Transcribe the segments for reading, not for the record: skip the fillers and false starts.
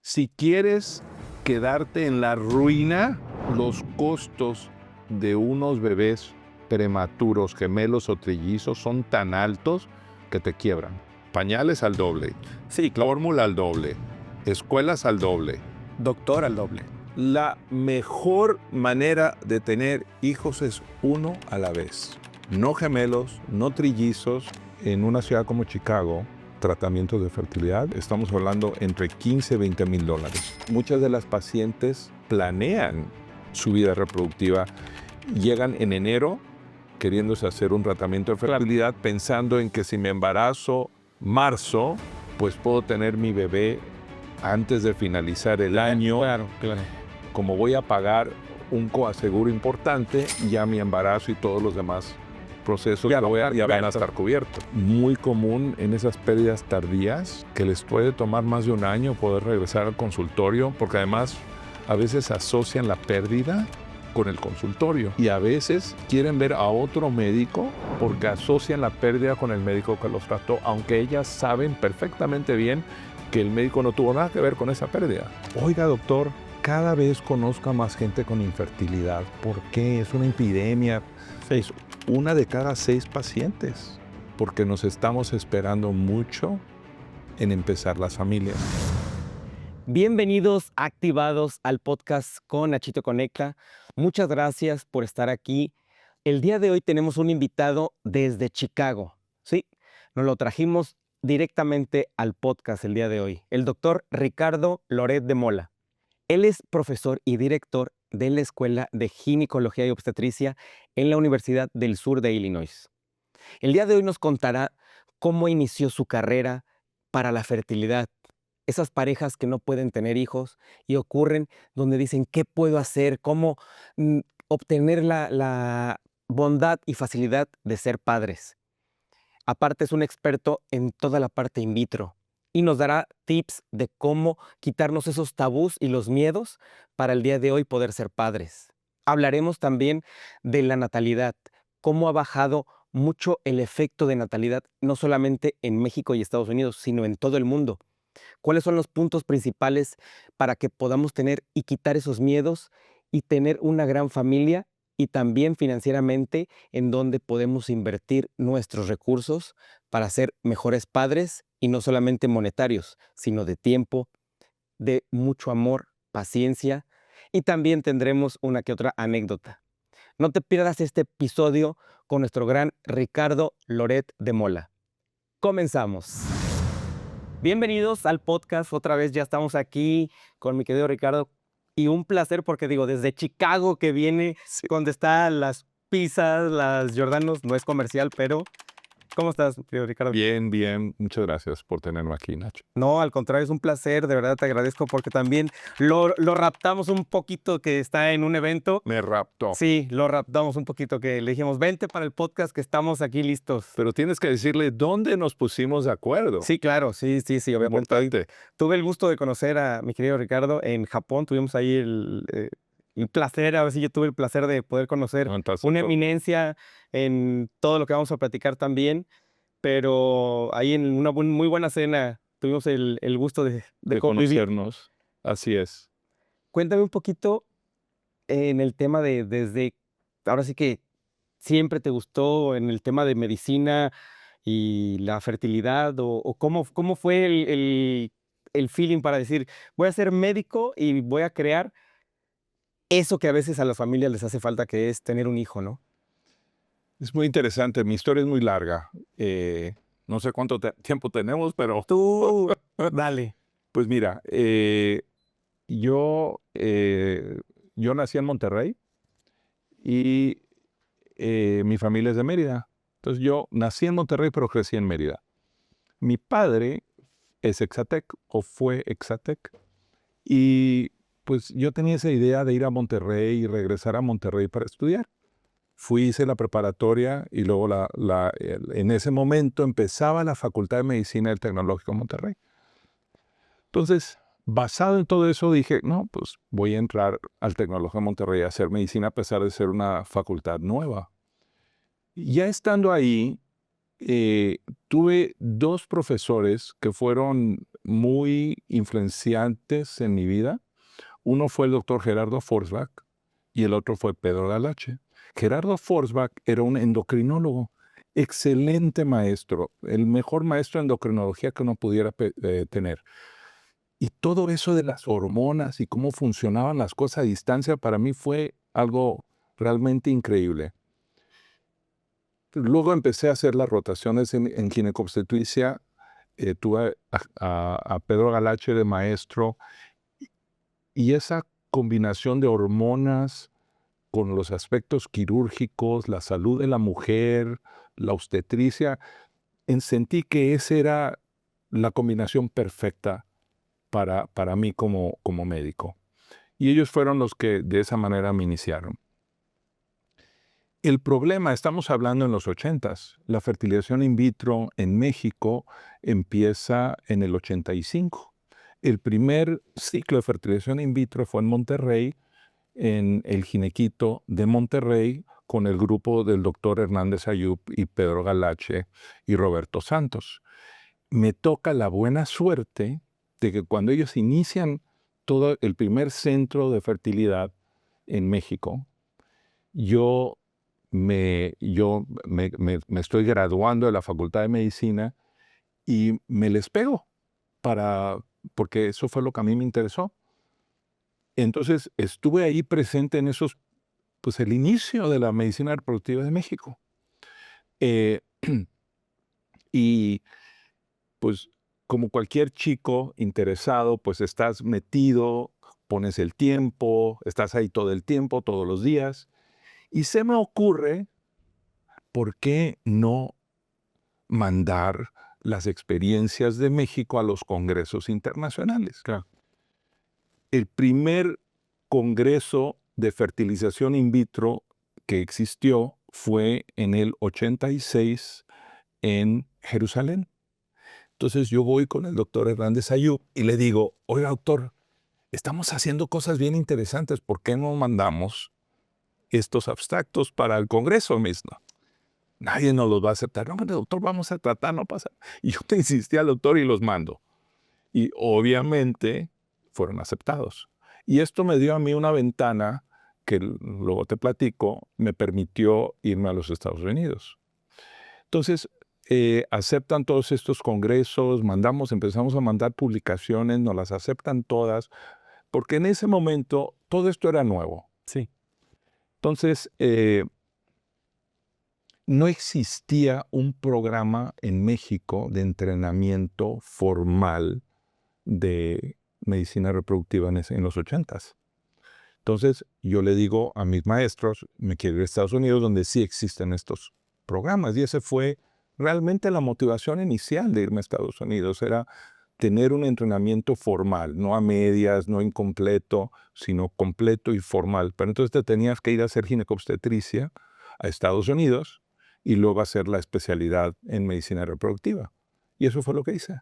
Si quieres quedarte en la ruina, los costos de unos bebés prematuros, gemelos o trillizos son tan altos que te quiebran. Pañales al doble, Sí, claro. fórmula al doble, escuelas al doble. Doctor al doble. La mejor manera de tener hijos es uno a la vez. No gemelos, no trillizos. En una ciudad como Chicago, tratamientos de fertilidad, estamos hablando entre 15 y 20 mil dólares. Muchas de las pacientes planean su vida reproductiva, llegan en enero queriéndose hacer un tratamiento de fertilidad pensando en que si me embarazo marzo, pues puedo tener mi bebé antes de finalizar el año. Claro. Como voy a pagar un coaseguro importante, ya mi embarazo y todos los demás procesos ya van a estar cubiertos. Muy común en esas pérdidas tardías que les puede tomar más de un año poder regresar al consultorio, porque además a veces asocian la pérdida con el consultorio y a veces quieren ver a otro médico porque asocian la pérdida con el médico que los trató, aunque ellas saben perfectamente bien que el médico no tuvo nada que ver con esa pérdida. Oiga, doctor, cada vez conozco a más gente con infertilidad. ¿Por qué? ¿Es una epidemia? Es 1 de cada 6 pacientes, porque nos estamos esperando mucho en empezar las familias. Bienvenidos, activados al podcast con Nachito Conecta. Muchas gracias por estar aquí. El día de hoy tenemos un invitado desde Chicago. Sí, nos lo trajimos directamente al podcast el día de hoy. El doctor Ricardo Loret de Mola. Él es profesor y director de la Escuela de Ginecología y Obstetricia en la Universidad del Sur de Illinois. El día de hoy nos contará cómo inició su carrera para la fertilidad. Esas parejas que no pueden tener hijos y ocurren donde dicen, ¿qué puedo hacer? ¿Cómo obtener la bondad y facilidad de ser padres? Aparte es un experto en toda la parte in vitro y nos dará tips de cómo quitarnos esos tabús y los miedos para el día de hoy poder ser padres. Hablaremos también de la natalidad, cómo ha bajado mucho el efecto de natalidad, no solamente en México y Estados Unidos, sino en todo el mundo. ¿Cuáles son los puntos principales para que podamos tener y quitar esos miedos y tener una gran familia y también financieramente en donde podemos invertir nuestros recursos para ser mejores padres y no solamente monetarios, sino de tiempo, de mucho amor, paciencia y también tendremos una que otra anécdota? No te pierdas este episodio con nuestro gran Ricardo Loret de Mola. Comenzamos. Bienvenidos al podcast, otra vez ya estamos aquí con mi querido Ricardo y un placer porque digo, desde Chicago que viene, donde están las pizzas, las Giordano's, no es comercial, pero ¿cómo estás, querido Ricardo? Bien, bien. Muchas gracias por tenerme aquí, Nacho. No, al contrario, es un placer, de verdad te agradezco porque también lo raptamos un poquito que está en un evento. Me raptó. Sí, lo raptamos un poquito, que le dijimos, vente para el podcast que estamos aquí listos. Pero tienes que decirle dónde nos pusimos de acuerdo. Sí, claro, sí, obviamente. Importante. Tuve el gusto de conocer a mi querido Ricardo en Japón. Tuvimos ahí el placer, a ver si yo tuve el placer de poder conocer una eminencia en todo lo que vamos a platicar también. Pero ahí en una muy buena cena tuvimos el gusto de conocernos. Así es. Cuéntame un poquito en el tema de desde, ahora sí que siempre te gustó en el tema de medicina y la fertilidad, o cómo fue el feeling para decir, voy a ser médico y voy a crear eso que a veces a las familias les hace falta, que es tener un hijo, ¿no? Es muy interesante. Mi historia es muy larga. No sé cuánto tiempo tenemos, pero... Tú, dale. Pues mira, yo nací en Monterrey y mi familia es de Mérida. Entonces yo nací en Monterrey, pero crecí en Mérida. Mi padre es exatec o fue exatec y pues yo tenía esa idea de ir a Monterrey y regresar a Monterrey para estudiar. Fui, hice la preparatoria y luego en ese momento empezaba la Facultad de Medicina del Tecnológico de Monterrey. Entonces, basado en todo eso, dije, no, pues voy a entrar al Tecnológico de Monterrey a hacer medicina a pesar de ser una facultad nueva. Ya estando ahí, tuve 2 profesores que fueron muy influenciantes en mi vida. Uno fue el doctor Gerardo Forsbach y el otro fue Pedro Galache. Gerardo Forsbach era un endocrinólogo, excelente maestro, el mejor maestro de endocrinología que uno pudiera tener. Y todo eso de las hormonas y cómo funcionaban las cosas a distancia para mí fue algo realmente increíble. Luego empecé a hacer las rotaciones en ginecobstetricia. Tuve a Pedro Galache de maestro y esa combinación de hormonas con los aspectos quirúrgicos, la salud de la mujer, la obstetricia, sentí que esa era la combinación perfecta para mí como médico. Y ellos fueron los que de esa manera me iniciaron. El problema, estamos hablando en los 80s, la fertilización in vitro en México empieza en el 85. El primer ciclo de fertilización in vitro fue en Monterrey, en el Ginequito de Monterrey, con el grupo del doctor Hernández Ayub y Pedro Galache y Roberto Santos. Me toca la buena suerte de que cuando ellos inician todo el primer centro de fertilidad en México, yo me estoy graduando de la Facultad de Medicina y me les pego porque eso fue lo que a mí me interesó. Entonces estuve ahí presente en esos, pues el inicio de la medicina reproductiva de México. Y pues como cualquier chico interesado, pues estás metido, pones el tiempo, estás ahí todo el tiempo, todos los días. Y se me ocurre, ¿por qué no mandar las experiencias de México a los congresos internacionales? Claro. El primer congreso de fertilización in vitro que existió fue en el 86 en Jerusalén. Entonces yo voy con el doctor Hernández Ayub y le digo, oiga doctor, estamos haciendo cosas bien interesantes, ¿por qué no mandamos estos abstractos para el congreso mismo? Nadie nos los va a aceptar. No, doctor, vamos a tratar, no pasa. Y yo te insistí al doctor y los mando. Y obviamente fueron aceptados. Y esto me dio a mí una ventana que luego te platico, me permitió irme a los Estados Unidos. Entonces, aceptan todos estos congresos, empezamos a mandar publicaciones, nos las aceptan todas, porque en ese momento todo esto era nuevo. Sí. Entonces, no existía un programa en México de entrenamiento formal de medicina reproductiva en los 80s. Entonces, yo le digo a mis maestros, me quiero ir a Estados Unidos, donde sí existen estos programas. Y ese fue realmente la motivación inicial de irme a Estados Unidos, era tener un entrenamiento formal, no a medias, no incompleto, sino completo y formal. Pero entonces te tenías que ir a hacer ginecobstetricia a Estados Unidos y luego hacer la especialidad en medicina reproductiva. Y eso fue lo que hice.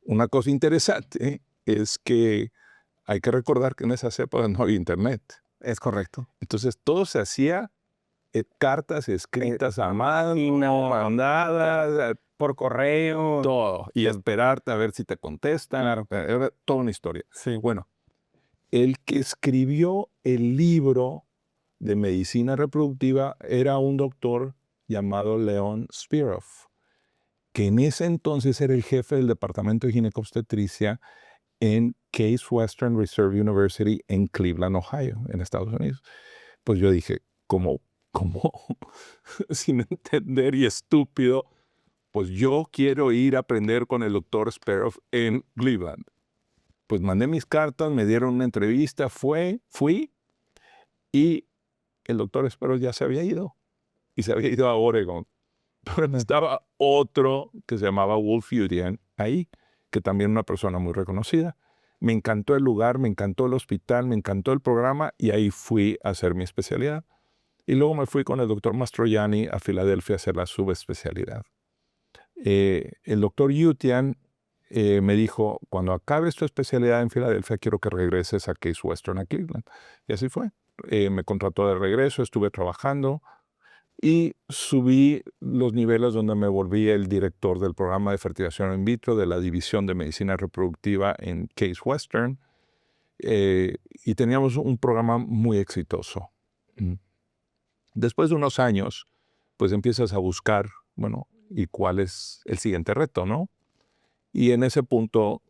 Una cosa interesante es que hay que recordar que en esas épocas no había internet. Es correcto. Entonces todo se hacía cartas escritas a mano, mandadas, por correo. todo. Y esperarte a ver si te contestan. Claro. Era toda una historia. Sí. Bueno, el que escribió el libro de medicina reproductiva era un doctor llamado Leon Spiroff, que en ese entonces era el jefe del departamento de ginecobstetricia en Case Western Reserve University en Cleveland, Ohio, en Estados Unidos. Pues yo dije, como sin entender y estúpido, pues yo quiero ir a aprender con el doctor Spiroff en Cleveland. Pues mandé mis cartas, me dieron una entrevista, fui y el doctor Spiroff ya se había ido y se había ido a Oregon. Pero estaba otro que se llamaba Wolf Udian ahí, que también una persona muy reconocida. Me encantó el lugar, me encantó el hospital, me encantó el programa y ahí fui a hacer mi especialidad. Y luego me fui con el doctor Mastroianni a Filadelfia a hacer la subespecialidad. El doctor Udian me dijo, cuando acabes tu especialidad en Filadelfia, quiero que regreses a Case Western a Cleveland. Y así fue. Me contrató de regreso, estuve trabajando. Y subí los niveles donde me volví el director del programa de fertilización in vitro de la división de medicina reproductiva en Case Western. Y teníamos un programa muy exitoso. Después de unos años, pues empiezas a buscar, bueno, ¿y cuál es el siguiente reto, no? Y en ese punto,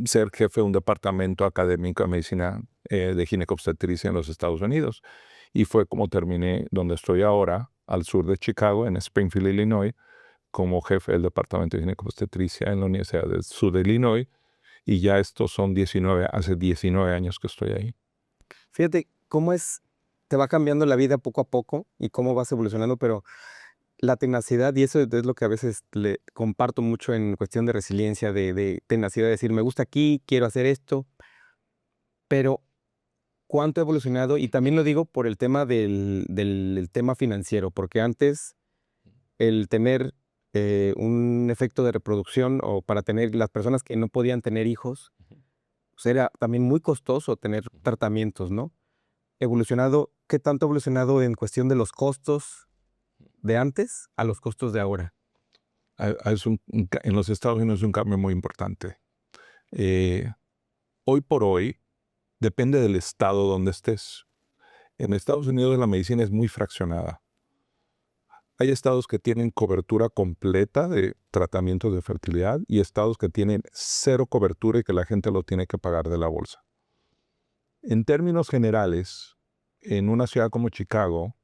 ser jefe de un departamento académico de medicina de ginecobstetricia en los Estados Unidos. Y fue como terminé donde estoy ahora, al sur de Chicago, en Springfield, Illinois, como jefe del departamento de ginecobstetricia en la Universidad del Sur de Illinois. Y ya estos son hace 19 años que estoy ahí. Fíjate cómo te va cambiando la vida poco a poco y cómo vas evolucionando, pero la tenacidad, y eso es lo que a veces le comparto mucho en cuestión de resiliencia, de tenacidad, de decir, me gusta aquí, quiero hacer esto, pero cuánto ha evolucionado, y también lo digo por el tema del tema financiero, porque antes el tener un efecto de reproducción o para tener las personas que no podían tener hijos, pues era también muy costoso tener tratamientos, ¿no? Evolucionado, ¿qué tanto ha evolucionado en cuestión de los costos de antes a los costos de ahora? En los Estados Unidos es un cambio muy importante. Hoy por hoy, depende del estado donde estés. En Estados Unidos la medicina es muy fraccionada. Hay estados que tienen cobertura completa de tratamientos de fertilidad y estados que tienen cero cobertura y que la gente lo tiene que pagar de la bolsa. En términos generales, en una ciudad como Chicago,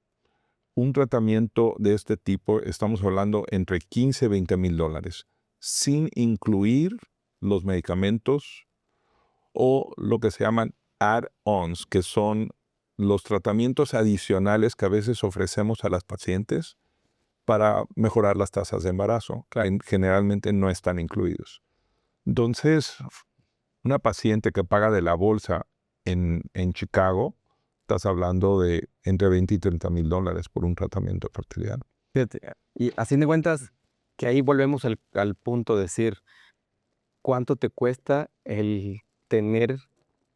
un tratamiento de este tipo, estamos hablando entre 15 y 20 mil dólares, sin incluir los medicamentos o lo que se llaman add-ons, que son los tratamientos adicionales que a veces ofrecemos a las pacientes para mejorar las tasas de embarazo. Generalmente no están incluidos. Entonces, una paciente que paga de la bolsa en Chicago, estás hablando de entre 20 y 30 mil dólares por un tratamiento de fertilidad. Fíjate, y a fin de cuentas, que ahí volvemos al punto de decir, ¿cuánto te cuesta el tener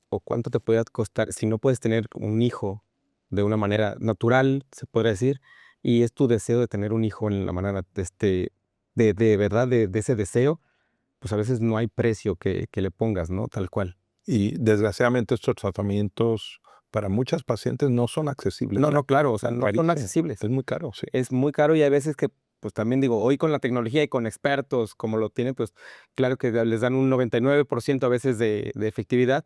o cuánto te puede costar si no puedes tener un hijo de una manera natural, se podría decir, y es tu deseo de tener un hijo en la manera de verdad, de ese deseo, pues a veces no hay precio que le pongas, ¿no? Tal cual. Y desgraciadamente estos tratamientos para muchas pacientes no son accesibles. No, claro, o sea, no son Carísimo. accesibles. Es muy caro, sí. Es muy caro y hay veces que, pues también digo, hoy con la tecnología y con expertos como lo tienen, pues claro que les dan un 99% a veces de efectividad,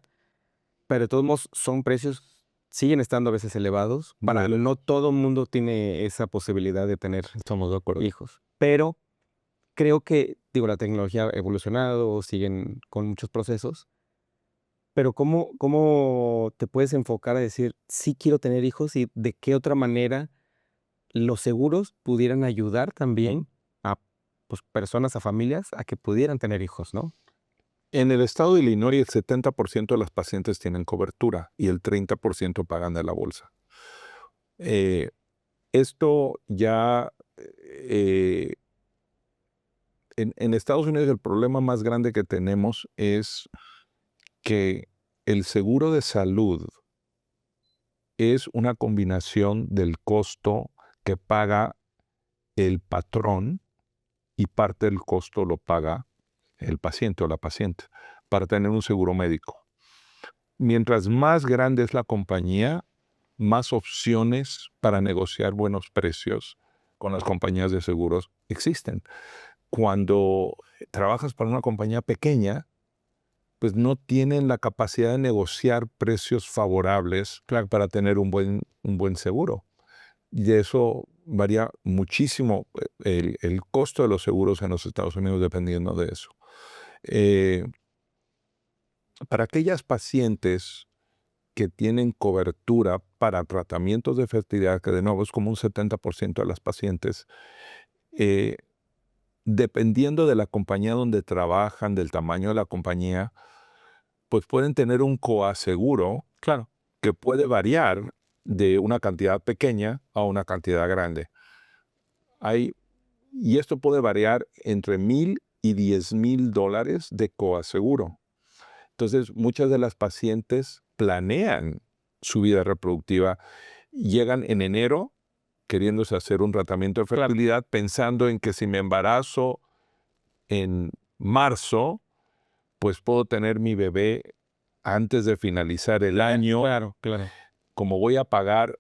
pero de todos modos son precios, siguen estando a veces elevados. No todo el mundo tiene esa posibilidad de tener Estamos de acuerdo. hijos, pero creo que, digo, la tecnología ha evolucionado, siguen con muchos procesos, pero ¿cómo te puedes enfocar a decir, sí quiero tener hijos y de qué otra manera los seguros pudieran ayudar también a pues, personas, a familias, a que pudieran tener hijos, ¿no? En el estado de Illinois, el 70% de las pacientes tienen cobertura y el 30% pagan de la bolsa. Esto ya, en Estados Unidos, el problema más grande que tenemos es que el seguro de salud es una combinación del costo que paga el patrón y parte del costo lo paga el paciente o la paciente para tener un seguro médico. Mientras más grande es la compañía, más opciones para negociar buenos precios con las compañías de seguros existen. Cuando trabajas para una compañía pequeña, pues no tienen la capacidad de negociar precios favorables para tener un buen seguro. Y eso varía muchísimo el costo de los seguros en los Estados Unidos dependiendo de eso. Para aquellas pacientes que tienen cobertura para tratamientos de fertilidad, que de nuevo es como un 70% de las pacientes, dependiendo de la compañía donde trabajan, del tamaño de la compañía, pues pueden tener un coaseguro, claro, que puede variar de una cantidad pequeña a una cantidad grande. Y esto puede variar entre $1,000 y $10,000 de coaseguro. Entonces, muchas de las pacientes planean su vida reproductiva, llegan en enero, queriéndose hacer un tratamiento de fertilidad, pensando en que si me embarazo en marzo, pues puedo tener mi bebé antes de finalizar el año. Claro. Como voy a pagar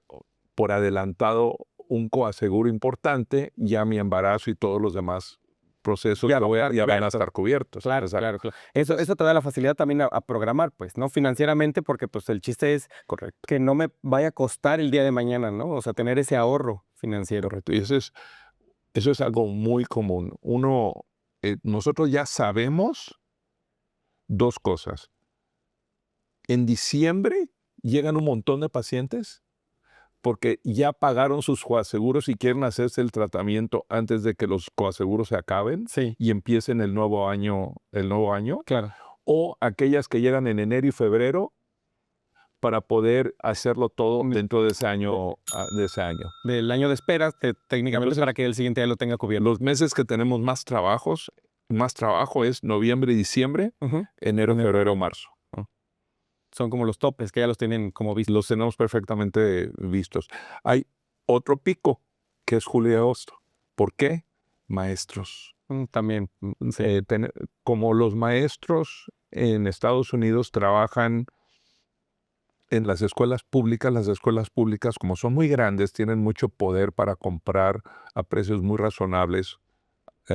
por adelantado un coaseguro importante, ya mi embarazo y todos los demás procesos ya van a estar cubiertos. Claro. Eso te da la facilidad también a programar, pues, ¿no? Financieramente, porque pues el chiste es que no me vaya a costar el día de mañana, ¿no? O sea, tener ese ahorro financiero. Correcto. Y eso es algo muy común. Nosotros ya sabemos dos cosas. En diciembre llegan un montón de pacientes porque ya pagaron sus coaseguros y quieren hacerse el tratamiento antes de que los coaseguros se acaben y empiecen el nuevo año. Claro. O aquellas que llegan en enero y febrero para poder hacerlo todo dentro de ese año. Del año de espera, técnicamente para que el siguiente año lo tenga cubierto. Los meses que tenemos más trabajo es noviembre y diciembre, enero, febrero, marzo. Son como los topes que ya los tienen como vistos. Los tenemos perfectamente vistos. Hay otro pico que es julio y agosto. ¿Por qué? Maestros. También. Como los maestros en Estados Unidos trabajan en las escuelas públicas, como son muy grandes, tienen mucho poder para comprar a precios muy razonables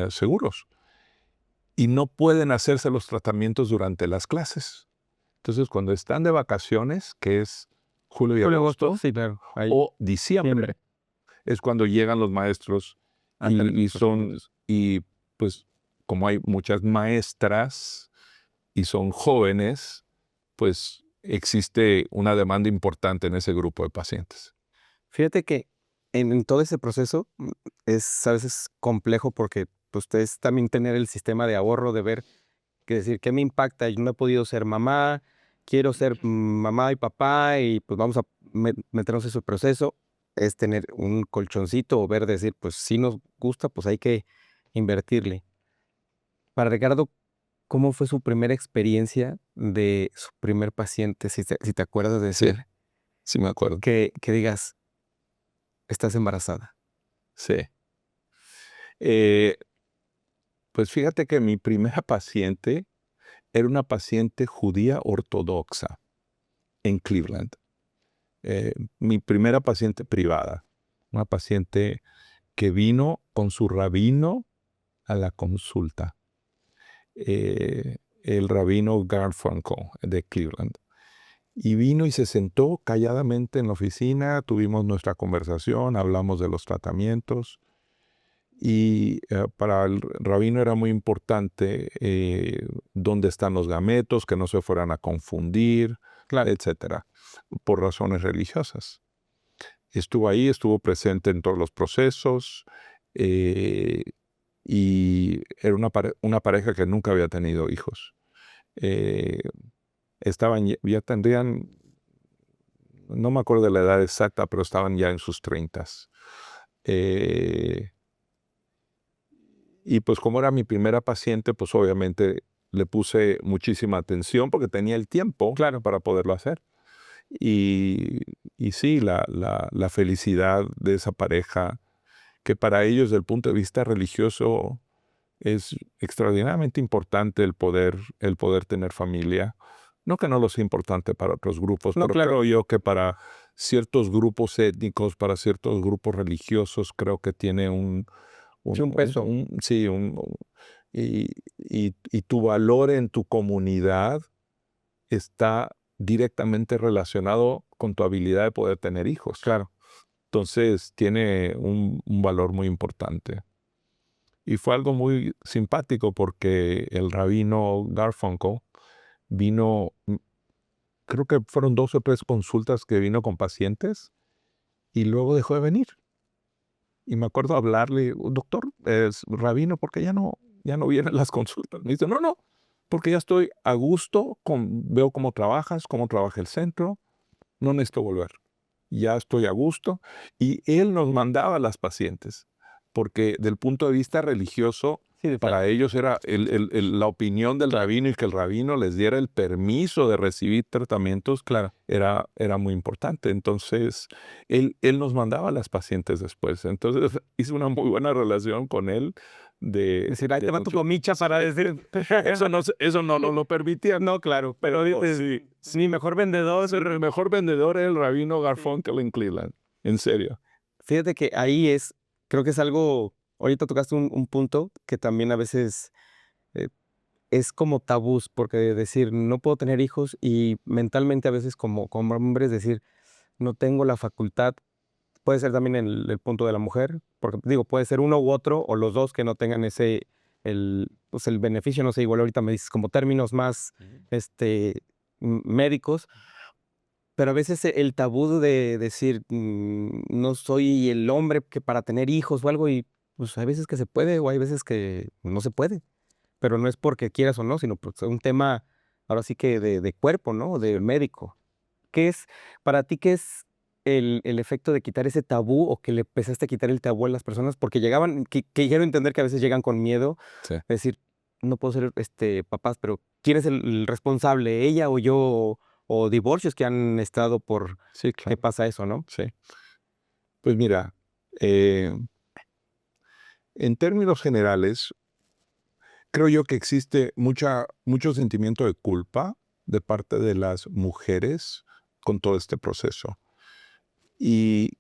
seguros. Y no pueden hacerse los tratamientos durante las clases. Entonces, cuando están de vacaciones, que es julio y agosto, sí, claro. o diciembre, es cuando llegan los maestros y pues como hay muchas maestras y son jóvenes, pues existe una demanda importante en ese grupo de pacientes. Fíjate que en todo ese proceso es a veces complejo porque pues, ustedes también tener el sistema de ahorro, de ver, que decir, ¿qué me impacta? Yo no he podido ser mamá, quiero ser mamá y papá y pues vamos a meternos en ese proceso. Es tener un colchoncito o ver, decir, pues si nos gusta, pues hay que invertirle. Para Ricardo, ¿cómo fue su primera experiencia de su primer paciente? Si te acuerdas de decir. Sí, me acuerdo. Que digas, estás embarazada. Sí. Pues fíjate que mi primera paciente era una paciente judía ortodoxa en Cleveland. Mi primera paciente privada. Una paciente que vino con su rabino a la consulta. El rabino Garfunkel de Cleveland. Y vino y se sentó calladamente en la oficina, tuvimos nuestra conversación, hablamos de los tratamientos. Y para el rabino era muy importante dónde están los gametos, que no se fueran a confundir, etcétera, por razones religiosas. Estuvo ahí, estuvo presente en todos los procesos y era una pareja que nunca había tenido hijos. Ya tendrían, no me acuerdo de la edad exacta, pero estaban ya en sus 30s. Y pues como era mi primera paciente, pues obviamente le puse muchísima atención porque tenía el tiempo para poderlo hacer. Y sí, la felicidad de esa pareja, que para ellos desde el punto de vista religioso es extraordinariamente importante el poder tener familia. No que no lo sea importante para otros grupos, pero creo yo que para ciertos grupos étnicos, para ciertos grupos religiosos, creo que tiene un peso. Y tu valor en tu comunidad está directamente relacionado con tu habilidad de poder tener hijos. Claro. Entonces tiene un valor muy importante. Y fue algo muy simpático porque el rabino Garfunkel vino, creo que fueron 2 o 3 consultas que vino con pacientes y luego dejó de venir. Y me acuerdo hablarle, doctor, rabino, ¿por qué ya no vienen las consultas? Me dice, no, porque ya estoy a gusto, veo cómo trabajas, cómo trabaja el centro, no necesito volver. Ya estoy a gusto. Y él nos mandaba a las pacientes, porque del punto de vista religioso Sí, Para ellos era la opinión del rabino y que el rabino les diera el permiso de recibir tratamientos, claro. era muy importante. Entonces, él nos mandaba a las pacientes después. Entonces, hice una muy buena relación con él. Es decir, ahí te va tu comicha para decir. Eso no nos lo permitía. No, claro, pero dices, Sí. mi mejor vendedor. El mejor vendedor era el rabino Garfunkel en Cleveland. En serio. Fíjate que ahí creo que es algo, ahorita tocaste un punto que también a veces eh, es como tabús, porque decir, no puedo tener hijos y mentalmente a veces como hombres decir, no tengo la facultad, puede ser también el punto de la mujer, porque digo, puede ser uno u otro o los dos que no tengan pues el beneficio, no sé, igual ahorita me dices como términos más médicos, pero a veces el tabú de decir, no soy el hombre que para tener hijos o algo, y pues hay veces que se puede o hay veces que no se puede, pero no es porque quieras o no, sino porque es un tema, ahora sí que de cuerpo, ¿no? De médico. ¿Qué es, para ti, qué es el efecto de quitar ese tabú o que le empezaste a quitar el tabú a las personas? Porque llegaban, que quiero entender que a veces llegan con miedo, Sí. es decir, no puedo ser papás, pero ¿quién es el responsable, ella o yo? O divorcios que han estado por Sí, qué claro. pasa eso, ¿no? Sí. Pues mira, en términos generales, creo yo que existe mucho sentimiento de culpa de parte de las mujeres con todo este proceso. Y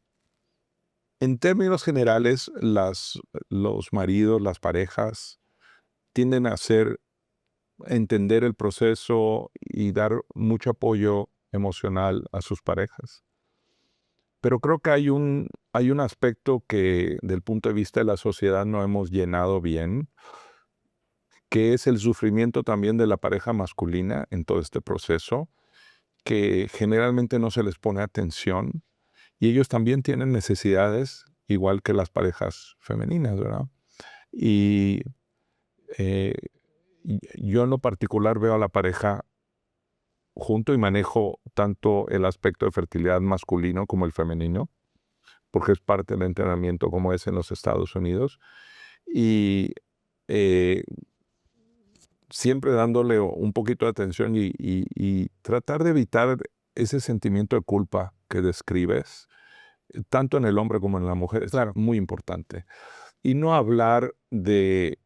en términos generales, los maridos, las parejas, tienden a entender el proceso y dar mucho apoyo emocional a sus parejas. Pero creo que hay un aspecto que, del punto de vista de la sociedad, no hemos llenado bien, que es el sufrimiento también de la pareja masculina en todo este proceso, que generalmente no se les pone atención y ellos también tienen necesidades igual que las parejas femeninas, ¿verdad? Y eh, yo en lo particular veo a la pareja junto y manejo tanto el aspecto de fertilidad masculino como el femenino, porque es parte del entrenamiento como es en los Estados Unidos. Y eh, siempre dándole un poquito de atención y tratar de evitar ese sentimiento de culpa que describes, tanto en el hombre como en la mujer, es Claro. muy importante. Y no hablar de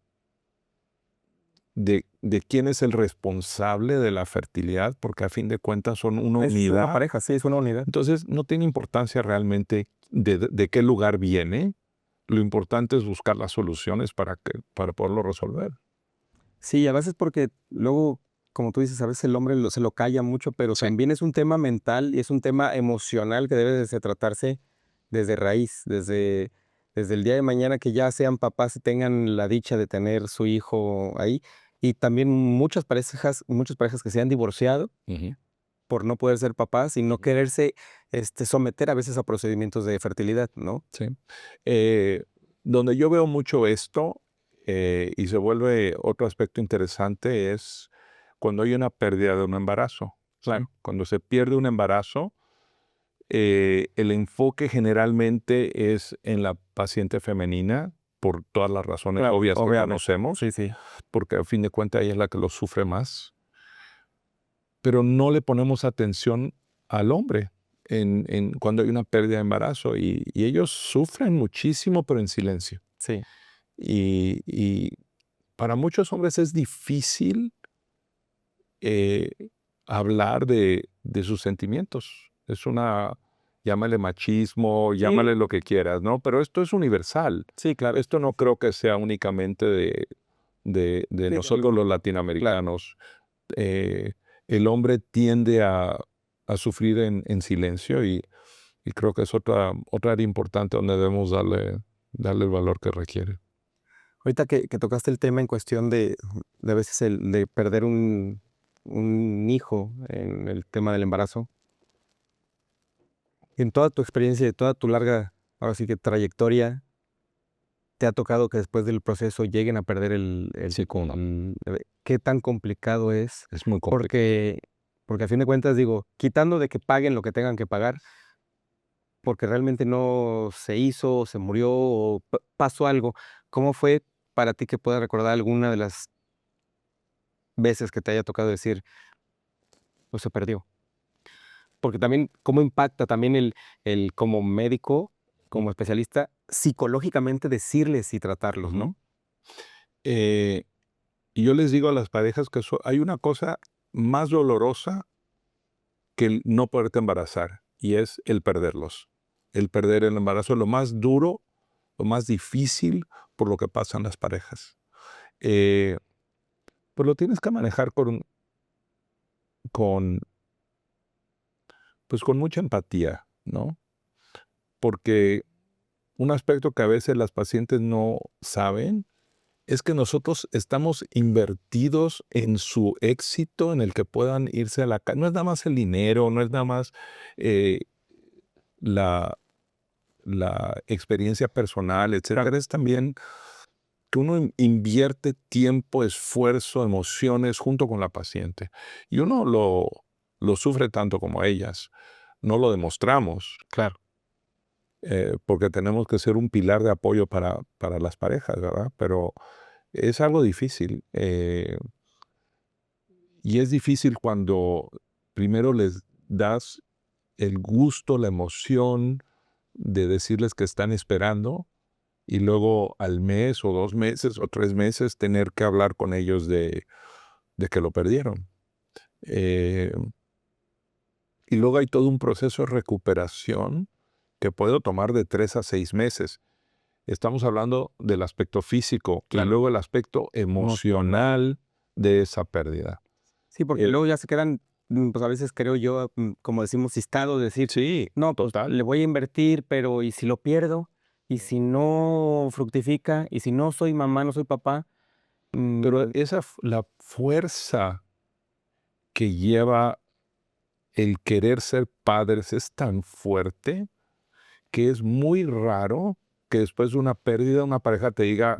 quién es el responsable de la fertilidad, porque a fin de cuentas son una Es unidad. una pareja, sí, es una unidad. Entonces, no tiene importancia realmente de qué lugar viene. Lo importante es buscar las soluciones para poderlo resolver. Sí, a veces porque luego, como tú dices, a veces el hombre se lo calla mucho, pero Sí. también es un tema mental y es un tema emocional que debe de tratarse desde raíz, desde el día de mañana que ya sean papás y tengan la dicha de tener su hijo ahí. Y también muchas parejas que se han divorciado Ujú. por no poder ser papás y no quererse someter a veces a procedimientos de fertilidad, ¿no? Sí. Donde yo veo mucho esto y se vuelve otro aspecto interesante es cuando hay una pérdida de un embarazo. Claro. Cuando se pierde un embarazo, el enfoque generalmente es en la paciente femenina por todas las razones Claro, obvias que obviamente. conocemos, Sí, sí. porque a fin de cuentas ella es la que lo sufre más. Pero no le ponemos atención al hombre cuando hay una pérdida de embarazo y ellos sufren muchísimo, pero en silencio. Sí. Y para muchos hombres es difícil eh, hablar de sus sentimientos. Llámale machismo, llámale lo que quieras, ¿no? Pero esto es universal. Sí, claro. Esto no creo que sea únicamente de nosotros los latinoamericanos. El hombre tiende a sufrir en silencio y creo que es otra área importante donde debemos darle el valor que requiere. Ahorita que tocaste el tema en cuestión de a veces de perder un hijo en el tema del embarazo, en toda tu experiencia y toda tu larga, ahora sí que trayectoria, ¿te ha tocado que después del proceso lleguen a perder Sí, cómo no. bebé? ¿Qué tan complicado es? Es muy complicado. Porque a fin de cuentas, digo, quitando de que paguen lo que tengan que pagar, porque realmente no se hizo, se murió o pasó algo, ¿cómo fue para ti que puedas recordar alguna de las veces que te haya tocado decir, pues se perdió? Porque también, ¿cómo impacta también el como médico, como especialista, psicológicamente decirles y tratarlos, ¿no? Eh, y yo les digo a las parejas que hay una cosa más dolorosa que el no poderte embarazar, y es el perderlos. El perder el embarazo es lo más duro, lo más difícil por lo que pasan las parejas. Eh, pues lo tienes que manejar con, pues con mucha empatía, ¿no? Porque un aspecto que a veces las pacientes no saben es que nosotros estamos invertidos en su éxito, en el que puedan irse a la casa. No es nada más el dinero, no es nada más eh, la, la experiencia personal, etcétera. Es también que uno invierte tiempo, esfuerzo, emociones junto con la paciente. Y uno lo sufre tanto como ellas. No lo demostramos, Claro. porque tenemos que ser un pilar de apoyo para las parejas, ¿verdad? Pero es algo difícil. Y es difícil cuando primero les das el gusto, la emoción de decirles que están esperando, y luego al mes o 2 meses o 3 meses tener que hablar con ellos de que lo perdieron. Eh, y luego hay todo un proceso de recuperación que puede tomar de 3 a 6 meses. Estamos hablando del aspecto físico y Claro. luego el aspecto emocional de esa pérdida. Sí, porque Eh, luego ya se quedan, pues a veces creo yo, como decimos, cistados, decir, sí, no, pues total. le voy a invertir, pero ¿y si lo pierdo? ¿Y si no fructifica? ¿Y si no soy mamá, no soy papá? Pero la fuerza que lleva el querer ser padres es tan fuerte que es muy raro que después de una pérdida una pareja te diga,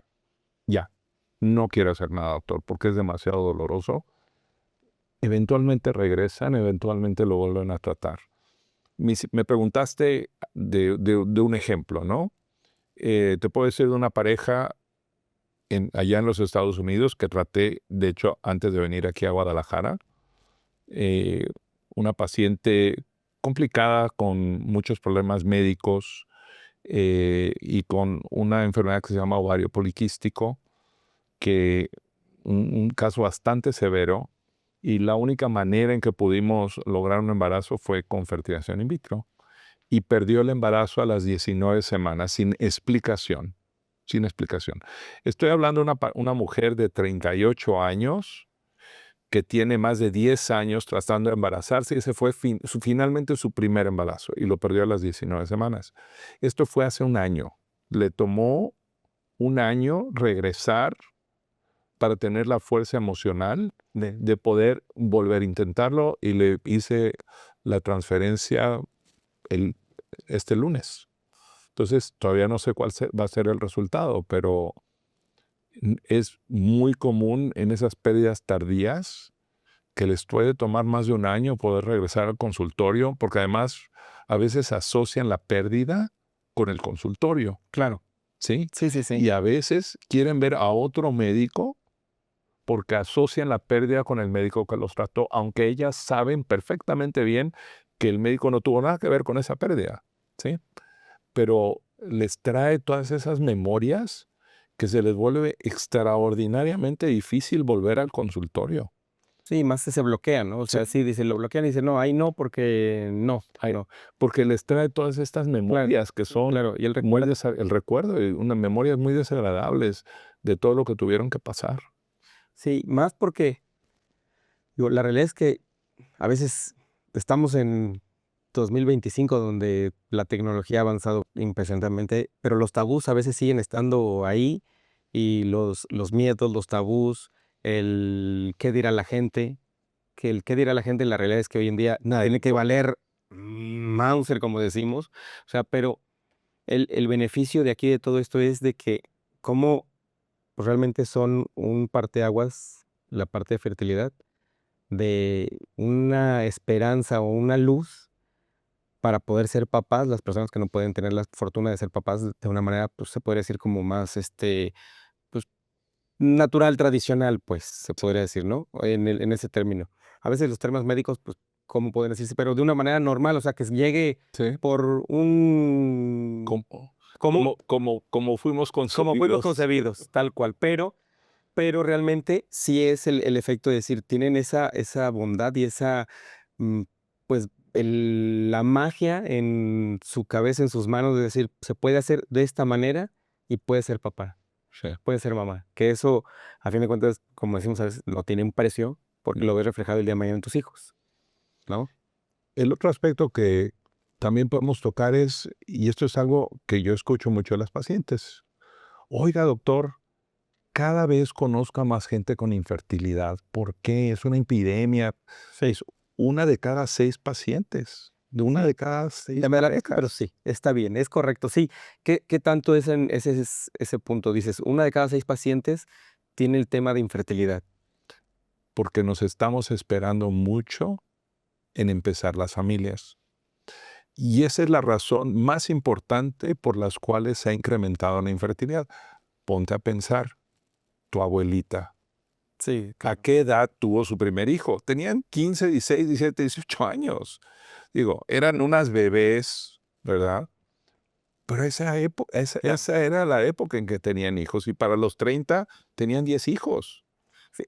ya, no quiero hacer nada, doctor, porque es demasiado doloroso. Eventualmente regresan, eventualmente lo vuelven a tratar. Me preguntaste de un ejemplo, ¿no? Te puedo decir de una pareja allá en los Estados Unidos que traté, de hecho, antes de venir aquí a Guadalajara. eh, una paciente complicada con muchos problemas médicos, y con una enfermedad que se llama ovario poliquístico, que un caso bastante severo, y la única manera en que pudimos lograr un embarazo fue con fertilización in vitro, y perdió el embarazo a las 19 semanas sin explicación, sin explicación. Estoy hablando de una mujer de 38 años que tiene más de 10 años tratando de embarazarse, y ese fue finalmente su primer embarazo y lo perdió a las 19 semanas. Esto fue hace un año. Le tomó un año regresar para tener la fuerza emocional de poder volver a intentarlo, y le hice la transferencia este lunes. Entonces, todavía no sé cuál va a ser el resultado, pero es muy común en esas pérdidas tardías que les puede tomar más de un año poder regresar al consultorio, porque además a veces asocian la pérdida con el consultorio, Claro. ¿sí? Sí, sí, sí. Y a veces quieren ver a otro médico porque asocian la pérdida con el médico que los trató, aunque ellas saben perfectamente bien que el médico no tuvo nada que ver con esa pérdida, ¿sí? Pero les trae todas esas memorias que se les vuelve extraordinariamente difícil volver al consultorio. Sí, más se bloquean, ¿no? O Sí. sea, sí, dice, lo bloquean y dicen, no, ahí no, porque no, Ay, no. porque les trae todas estas memorias que son Claro, y el muy recuerdo. el recuerdo, y unas memorias muy desagradables de todo lo que tuvieron que pasar. Sí, más porque, digo, la realidad es que a veces estamos en 2025 donde la tecnología ha avanzado impresionantemente, pero los tabús a veces siguen estando ahí y los miedos, los tabús, el qué dirá la gente, que el qué dirá la gente, la realidad es que hoy en día Nada. tiene que valer Mauser, como decimos. O sea, pero el beneficio de aquí de todo esto es de que como realmente son un parteaguas, la parte de fertilidad, de una esperanza o una luz para poder ser papás, las personas que no pueden tener la fortuna de ser papás de una manera, pues, se podría decir como más, pues, natural, tradicional, pues, se podría decir, ¿no? En ese término. A veces los términos médicos, pues, ¿cómo pueden decirse? Pero de una manera normal, o sea, que llegue Sí. por un... Como fuimos Como fuimos concebidos, tal cual. Pero realmente sí es el efecto de decir, tienen esa bondad y esa, mm, pues, la magia en su cabeza, en sus manos, de decir, se puede hacer de esta manera y puede ser papá, Sí. puede ser mamá. Que eso, a fin de cuentas, como decimos a veces, no tiene un precio porque lo ves reflejado el día de mañana en tus hijos, ¿no? El otro aspecto que también podemos tocar es, y esto es algo que yo escucho mucho de las pacientes, oiga, doctor, cada vez conozco a más gente con infertilidad. ¿Por qué? Es una epidemia. Es una de cada 6 pacientes, de una de cada 6 Ya me da- parejas. Pero sí, está bien, es correcto. Sí, ¿qué tanto es en ese punto? Dices, 1 de cada 6 pacientes tiene el tema de infertilidad. Porque nos estamos esperando mucho en empezar las familias. Y esa es la razón más importante por las cuales se ha incrementado la infertilidad. Ponte a pensar, tu abuelita, Sí, ¿a qué edad tuvo su primer hijo? Tenían 15, 16, 17, 18 años. Digo, eran unas bebés, ¿verdad? Pero esa era la época en que tenían hijos. Y para los 30 tenían 10 hijos. sí,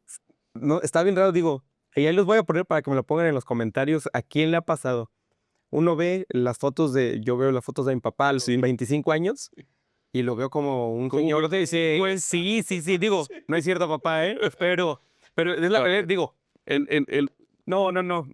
no, está bien raro, digo, y ahí los voy a poner para que me lo pongan en los comentarios, ¿a quién le ha pasado? Uno ve las fotos yo veo las fotos de mi papá a los 25 años y lo veo como un señor de dice, pues sí, digo, no es cierto, papá, pero es la realidad, digo, no,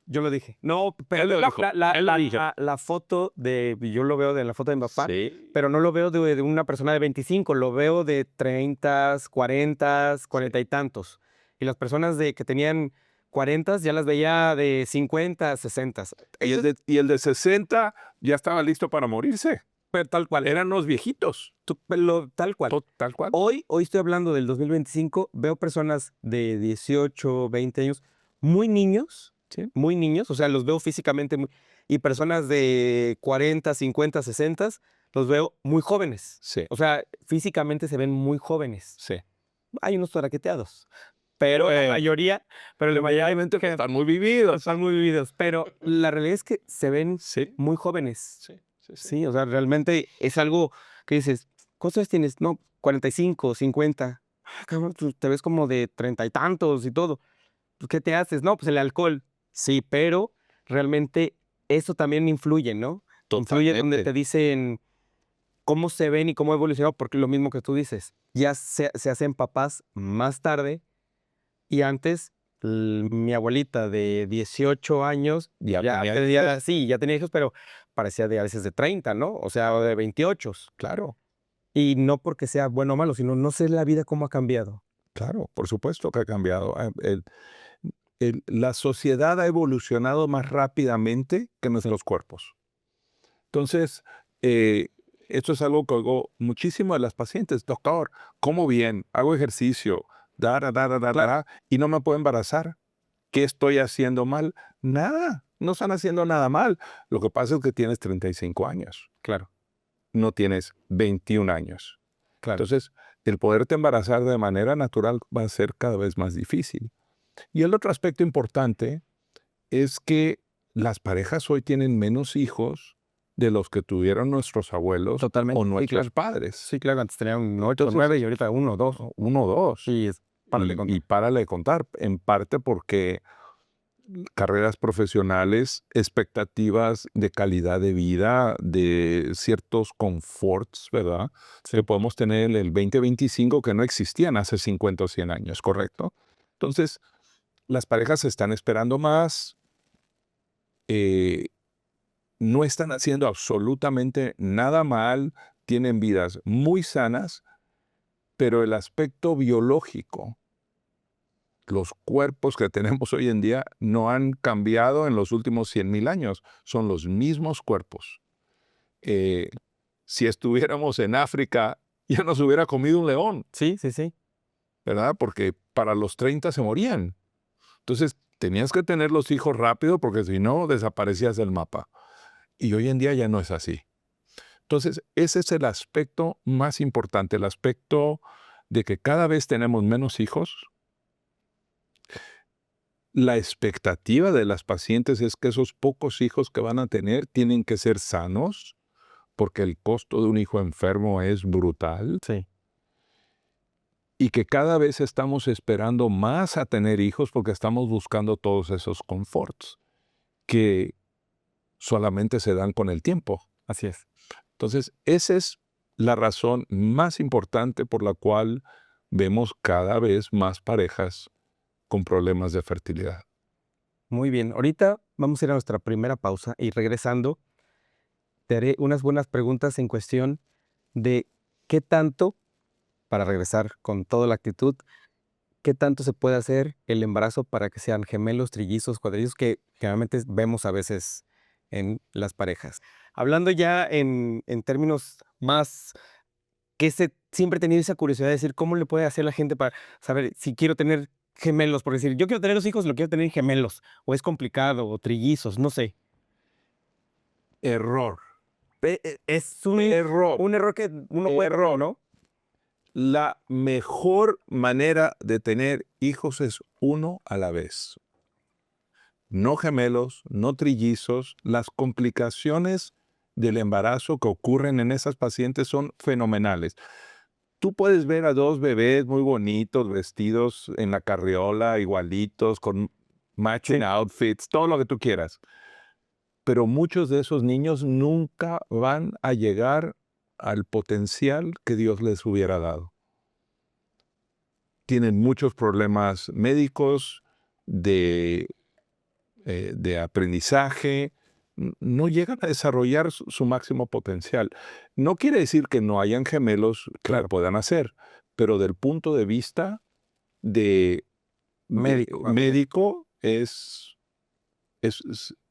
yo lo dije, no, pero Él lo dijo, él lo dijo. la foto yo lo veo de la foto de mi papá, Sí. pero no lo veo de una persona de 25, lo veo de 30, 40, 40 y tantos. Y las personas que tenían 40 ya las veía de 50, 60. Y el de 60 ya estaba listo para morirse. Pero tal cual. Eran los viejitos. Tal cual. Tal cual. Hoy estoy hablando del 2025, veo personas de 18, 20 años, muy niños, Sí. muy niños, o sea, los veo físicamente, y personas de 40, 50, 60, los veo muy jóvenes. Sí. O sea, físicamente se ven muy jóvenes. Sí. Hay unos traqueteados, pero la mayoría, Están muy vividos. están muy vividos, pero la realidad es que se ven Sí. muy jóvenes. Sí. Sí, o sea, realmente es algo que dices, ¿cuántos años tienes? No, 45, 50. Cabrón, tú te ves como de 30 y tantos y todo. Pues, ¿qué te haces? No, pues el alcohol. Sí, pero realmente eso también influye, ¿no? Influye donde Totalmente. te dicen cómo se ven y cómo ha evolucionado, porque lo mismo que tú dices, ya se hacen papás más tarde y antes mi abuelita de 18 años Ya tenía ya tenía hijos, pero parecía a veces de 30, ¿no? O sea, o de 28. Claro, Y no porque sea bueno o malo, sino no sé la vida cómo ha cambiado. claro, por supuesto que ha cambiado. La sociedad ha evolucionado más rápidamente que nuestros cuerpos. Entonces, esto es algo que oigo muchísimo de las pacientes. Doctor, como bien, hago ejercicio, y no me puedo embarazar. ¿Qué estoy haciendo mal? Nada, no están haciendo nada mal. Lo que pasa es que tienes 35 años, Claro, no tienes 21 años. claro. Entonces, el poderte embarazar de manera natural va a ser cada vez más difícil. Y el otro aspecto importante es que las parejas hoy tienen menos hijos de los que tuvieron nuestros abuelos Totalmente. o Sí, nuestros claro. padres. Sí, claro, antes tenían 8, Entonces, 9 y ahorita 1, 2. 1 o 2. Sí, párale de contar. Y párale de contar, en parte porque carreras profesionales, expectativas de calidad de vida, de ciertos conforts, ¿verdad? Que podemos tener en el 2025 que no existían hace 50 o 100 años, ¿correcto? Entonces, las parejas se están esperando más, no están haciendo absolutamente nada mal, tienen vidas muy sanas, pero el aspecto biológico, los cuerpos que tenemos hoy en día no han cambiado en los últimos 100,000 años. Son los mismos cuerpos. Si estuviéramos en África, ya nos hubiera comido un león, Sí. ¿verdad? Porque para los 30 se morían. Entonces, tenías que tener los hijos rápido porque si no, desaparecías del mapa. Y hoy en día ya no es así. Entonces, ese es el aspecto más importante, el aspecto de que cada vez tenemos menos hijos. La expectativa de las pacientes es que esos pocos hijos que van a tener tienen que ser sanos, porque el costo de un hijo enfermo es brutal. Sí. Y que cada vez estamos esperando más a tener hijos porque estamos buscando todos esos conforts que solamente se dan con el tiempo. Así es. Entonces, esa es la razón más importante por la cual vemos cada vez más parejas con problemas de fertilidad. Muy bien. Ahorita vamos a ir a nuestra primera pausa y regresando, te haré unas buenas preguntas en cuestión de qué tanto, para regresar con toda la actitud, qué tanto se puede hacer el embarazo para que sean gemelos, trillizos, cuadrillizos, que generalmente vemos a veces en las parejas. Hablando ya en términos más, siempre he tenido esa curiosidad de decir, ¿cómo le puede hacer la gente para saber si quiero tener gemelos? Por decir, yo quiero tener los hijos, lo quiero tener gemelos, o es complicado, o trillizos, no sé. Error. Es un error que uno puede error, ¿no? La mejor manera de tener hijos es uno a la vez. No gemelos, no trillizos. Las complicaciones del embarazo que ocurren en esas pacientes son fenomenales. Tú puedes ver a dos bebés muy bonitos, vestidos en la carriola, igualitos, con matching outfits, todo lo que tú quieras. Pero muchos de esos niños nunca van a llegar al potencial que Dios les hubiera dado. Tienen muchos problemas médicos, de aprendizaje, no llegan a desarrollar su máximo potencial. No quiere decir que no hayan gemelos que lo puedan hacer, pero del punto de vista de médico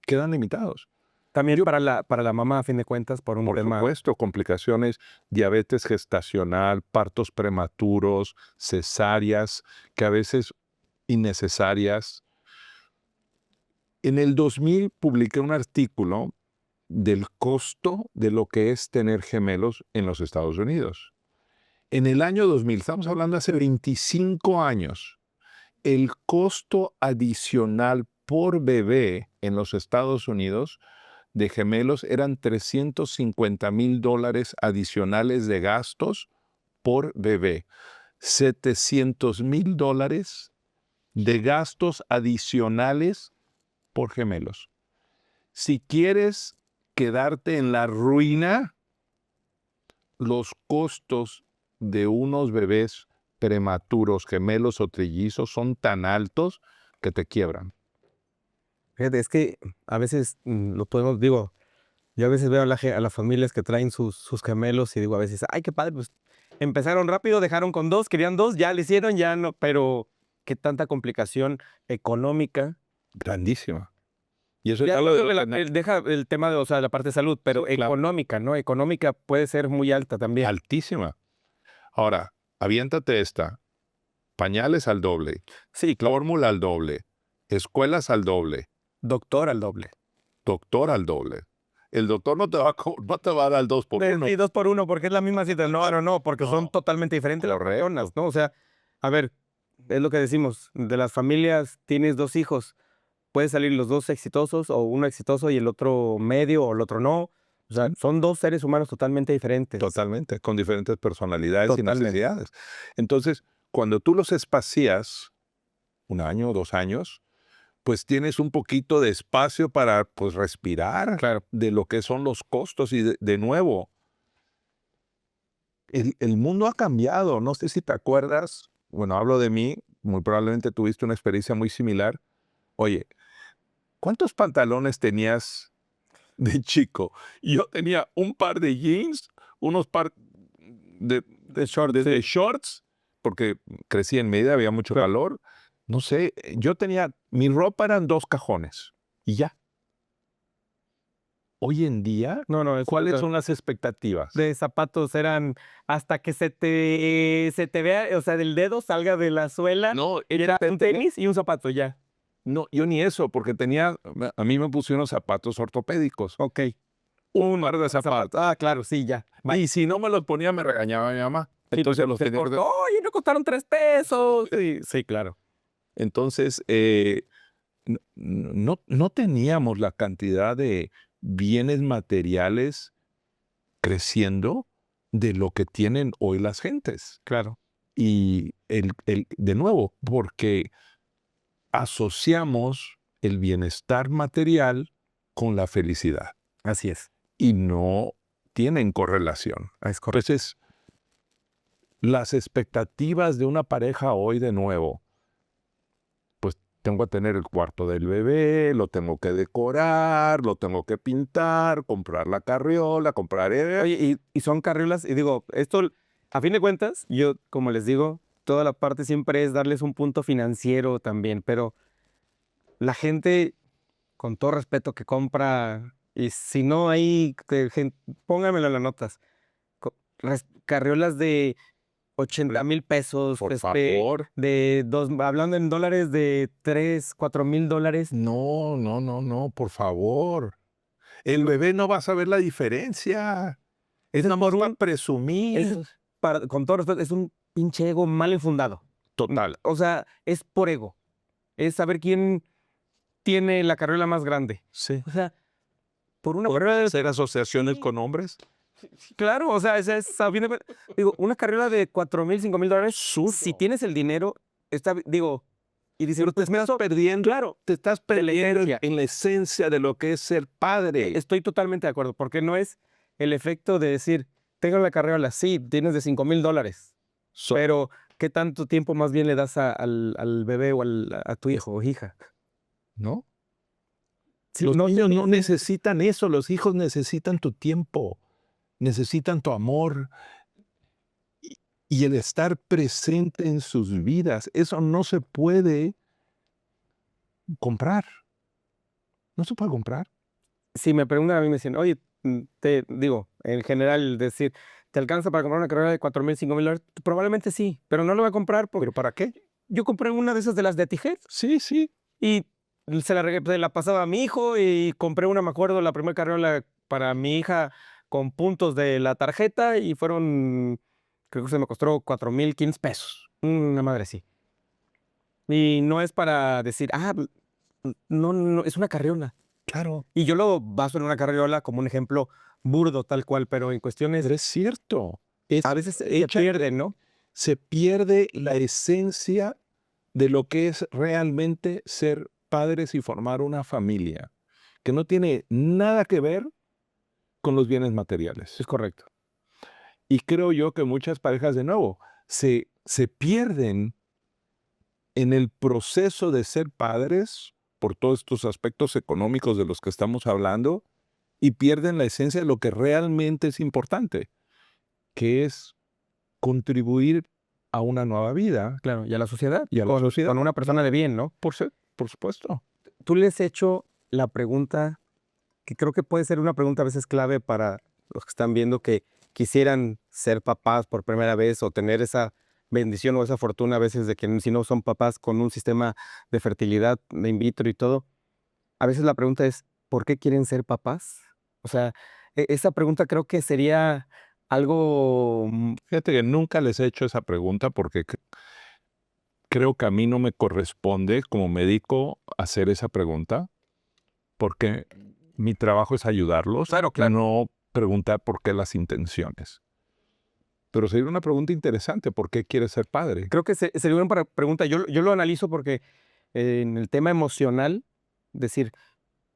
quedan limitados. También para la mamá, a fin de cuentas, por un Por tema. supuesto, complicaciones, diabetes gestacional, partos prematuros, cesáreas, que a veces innecesarias. En el 2000 publiqué un artículo del costo de lo que es tener gemelos en los Estados Unidos. En el año 2000, estamos hablando hace 25 años, el costo adicional por bebé en los Estados Unidos de gemelos eran $350,000 adicionales de gastos por bebé. $700,000 de gastos adicionales por gemelos. Si quieres quedarte en la ruina, los costos de unos bebés prematuros, gemelos o trillizos son tan altos que te quiebran. Fíjate, es que a veces lo podemos, digo, yo a veces veo a las familias que traen sus gemelos y digo a veces, ay, qué padre, pues empezaron rápido, dejaron con 2, querían 2, ya le hicieron, ya no, pero qué tanta complicación económica. Grandísima. Y eso Ya, ya deja el tema de, o sea, la parte de salud, pero Sí, claro. económica, ¿no? Económica puede ser muy alta también. Altísima. Ahora, aviéntate esta. Pañales al doble, Sí, claro. fórmula al doble, escuelas al doble, Doctor al doble. doctor al doble. El doctor no te va a dar el 2 por 1. Sí, 2 por 1, porque es la misma situación. No, porque son totalmente diferentes las regiones, ¿no? O sea, a ver, es lo que decimos, de las familias tienes 2 hijos, pueden salir los 2 exitosos, o uno exitoso y el otro medio, o el otro no. O sea, son 2 seres humanos totalmente diferentes. Totalmente, con diferentes personalidades Totalmente. y necesidades. Entonces, cuando tú los espacías 1 año o 2 años, pues tienes un poquito de espacio para pues respirar Claro. de lo que son los costos. Y de nuevo, el mundo ha cambiado. No sé si te acuerdas, bueno, hablo de mí, muy probablemente tuviste una experiencia muy similar. Oye, ¿cuántos pantalones tenías de chico? Yo tenía un par de jeans, unos par de shorts, porque crecí en Mérida, había mucho calor. No sé, mi ropa eran 2 cajones y ya. Hoy en día, No, ¿cuáles son las expectativas? de zapatos eran hasta que se te vea, o sea, del dedo salga de la suela. No, Y era un tenis y un zapato ya. no, yo ni eso, porque a mí me pusieron zapatos ortopédicos. Ok. Un par de zapatos. Ah, claro, sí, ya. Y si no me los ponía, me regañaba mi mamá. Entonces los Se tenía. cortó. Oye, no costaron 3 pesos. Sí, sí, claro. Entonces, no teníamos la cantidad de bienes materiales creciendo de lo que tienen hoy las gentes. Claro. Y de nuevo, porque asociamos el bienestar material con la felicidad Así es. y no tienen correlación. Es correcto. Entonces, las expectativas de una pareja hoy de nuevo, pues tengo que tener el cuarto del bebé, lo tengo que decorar, lo tengo que pintar, comprar la carriola, comprar... Oye, y son carriolas, y digo, esto, a fin de cuentas, yo, como les digo, toda la parte siempre es darles un punto financiero también, pero la gente, con todo respeto, que compra, y si no hay, pónganmelo en las notas, carriolas de 80,000 pesos, Por favor. hablando en dólares, de 3, 4,000 dólares. No, por favor. El bebé no va a saber la diferencia. Es nada más para presumir. Con todo respeto, es un pinche ego mal infundado. Total. O sea, es por ego. Es saber quién tiene la carriola más grande. Sí. O sea, por una carriola ¿Hacer asociaciones con hombres? Claro, o sea, digo, una carriola de 4,000, 5,000 dólares, si tienes el dinero, digo, y dices, Pero te estás perdiendo, claro, te estás perdiendo esencia. en la esencia de lo que es ser padre. Estoy totalmente de acuerdo, porque no es el efecto de decir, tengo la carriola, sí, tienes de 5,000 dólares, pero ¿qué tanto tiempo más bien le das al bebé o a tu hijo o hija? ¿No? Sí, Los no niños no necesitan eso, los hijos necesitan tu tiempo, necesitan tu amor y el estar presente en sus vidas. Eso no se puede comprar. No se puede comprar. Si me preguntan a mí, me dicen, oye, te digo, en general, decir, ¿te alcanza para comprar una carrera de 4,000, 5,000 dólares? Probablemente sí, pero no lo voy a comprar porque ¿Pero para qué? yo compré una de esas de las de tijer Sí, sí. y se la pasaba a mi hijo y compré una, me acuerdo, la primera carriola para mi hija con puntos de la tarjeta y fueron, creo que se me costó 4,015 pesos. Una madre sí. Y no es para decir, no, es una carriola. Claro. Y yo lo baso en una carriola como un ejemplo burdo, tal cual, pero en cuestiones, Pero es cierto. a veces se pierden, ¿no? Se pierde la esencia de lo que es realmente ser padres y formar una familia, que no tiene nada que ver con los bienes materiales. Es correcto. Y creo yo que muchas parejas, de nuevo, se pierden en el proceso de ser padres por todos estos aspectos económicos de los que estamos hablando y pierden la esencia de lo que realmente es importante, que es contribuir a una nueva vida. Claro, y a la sociedad. Y a la sociedad. Con una persona de bien, ¿no? Por supuesto. Tú les has hecho la pregunta, que creo que puede ser una pregunta a veces clave para los que están viendo que quisieran ser papás por primera vez o tener esa bendición o esa fortuna a veces de que si no son papás con un sistema de fertilidad de in vitro y todo. A veces la pregunta es, ¿por qué quieren ser papás? O sea, esa pregunta creo que sería algo... Fíjate que nunca les he hecho esa pregunta porque creo que a mí no me corresponde como médico hacer esa pregunta, porque mi trabajo es ayudarlos, Claro. no preguntar por qué las intenciones. Pero sería una pregunta interesante, ¿por qué quieres ser padre? Creo que sería una pregunta. Yo lo analizo porque en el tema emocional, decir,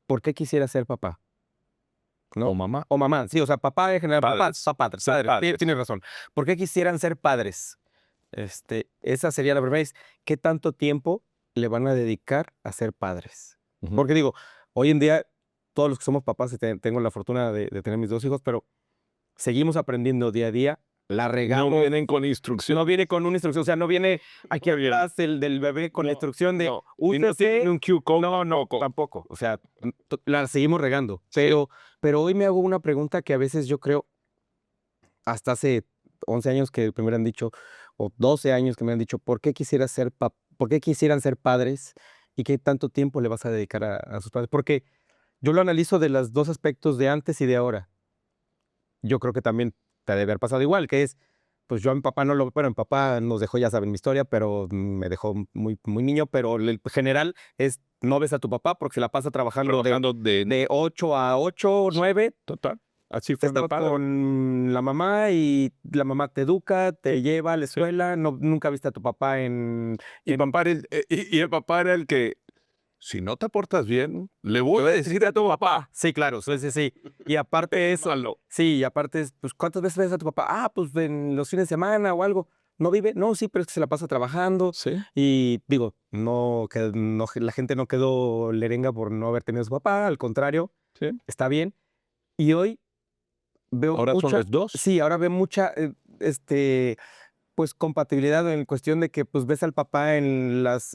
¿por qué quisiera ser papá? ¿No? O mamá. O mamá, sí, o sea, papá en general, Padres. padres. Padres. Tienes razón. ¿Por qué quisieran ser padres? Esa sería la primera. ¿Qué tanto tiempo le van a dedicar a ser padres? Ujú. Porque digo, hoy en día, todos los que somos papás, tengo la fortuna de tener mis 2 hijos, pero seguimos aprendiendo día a día. La regamos. No vienen con instrucción. No viene con una instrucción, o sea, no viene aquí atrás del bebé con la instrucción de Y no úsese. tiene un cue code. No, tampoco. O sea, la seguimos regando. Pero hoy me hago una pregunta que a veces yo creo, hasta hace 11 años que me han dicho, o 12 años que me han dicho, ¿por qué quisieran ser padres y qué tanto tiempo le vas a dedicar a sus padres? Porque yo lo analizo de los 2 aspectos de antes y de ahora. Yo creo que también te debe haber pasado igual, que es, pues yo a mi papá no lo... Bueno, mi papá nos dejó, ya saben mi historia, pero me dejó muy, muy niño, pero el general es no ves a tu papá porque se la pasa trabajando de 8 a 8, 9. Total. Así fue mi Estás padre. con la mamá y la mamá te educa, te lleva a la escuela, no, nunca viste a tu papá en... Y el papá era el que, si no te portas bien, le voy a decir a tu papá. Sí, claro, sí, sí, sí. Y aparte eso, Malo. sí, y aparte es, pues, ¿cuántas veces ves a tu papá? Ah, pues en los fines de semana o algo. ¿No vive? No, sí, pero es que se la pasa trabajando. Sí. Y digo, no, la gente no quedó lerenga por no haber tenido a su papá, al contrario, Sí. está bien. Y hoy veo Ahora son mucha... los dos. Sí, ahora veo mucha, pues compatibilidad en cuestión de que pues ves al papá en las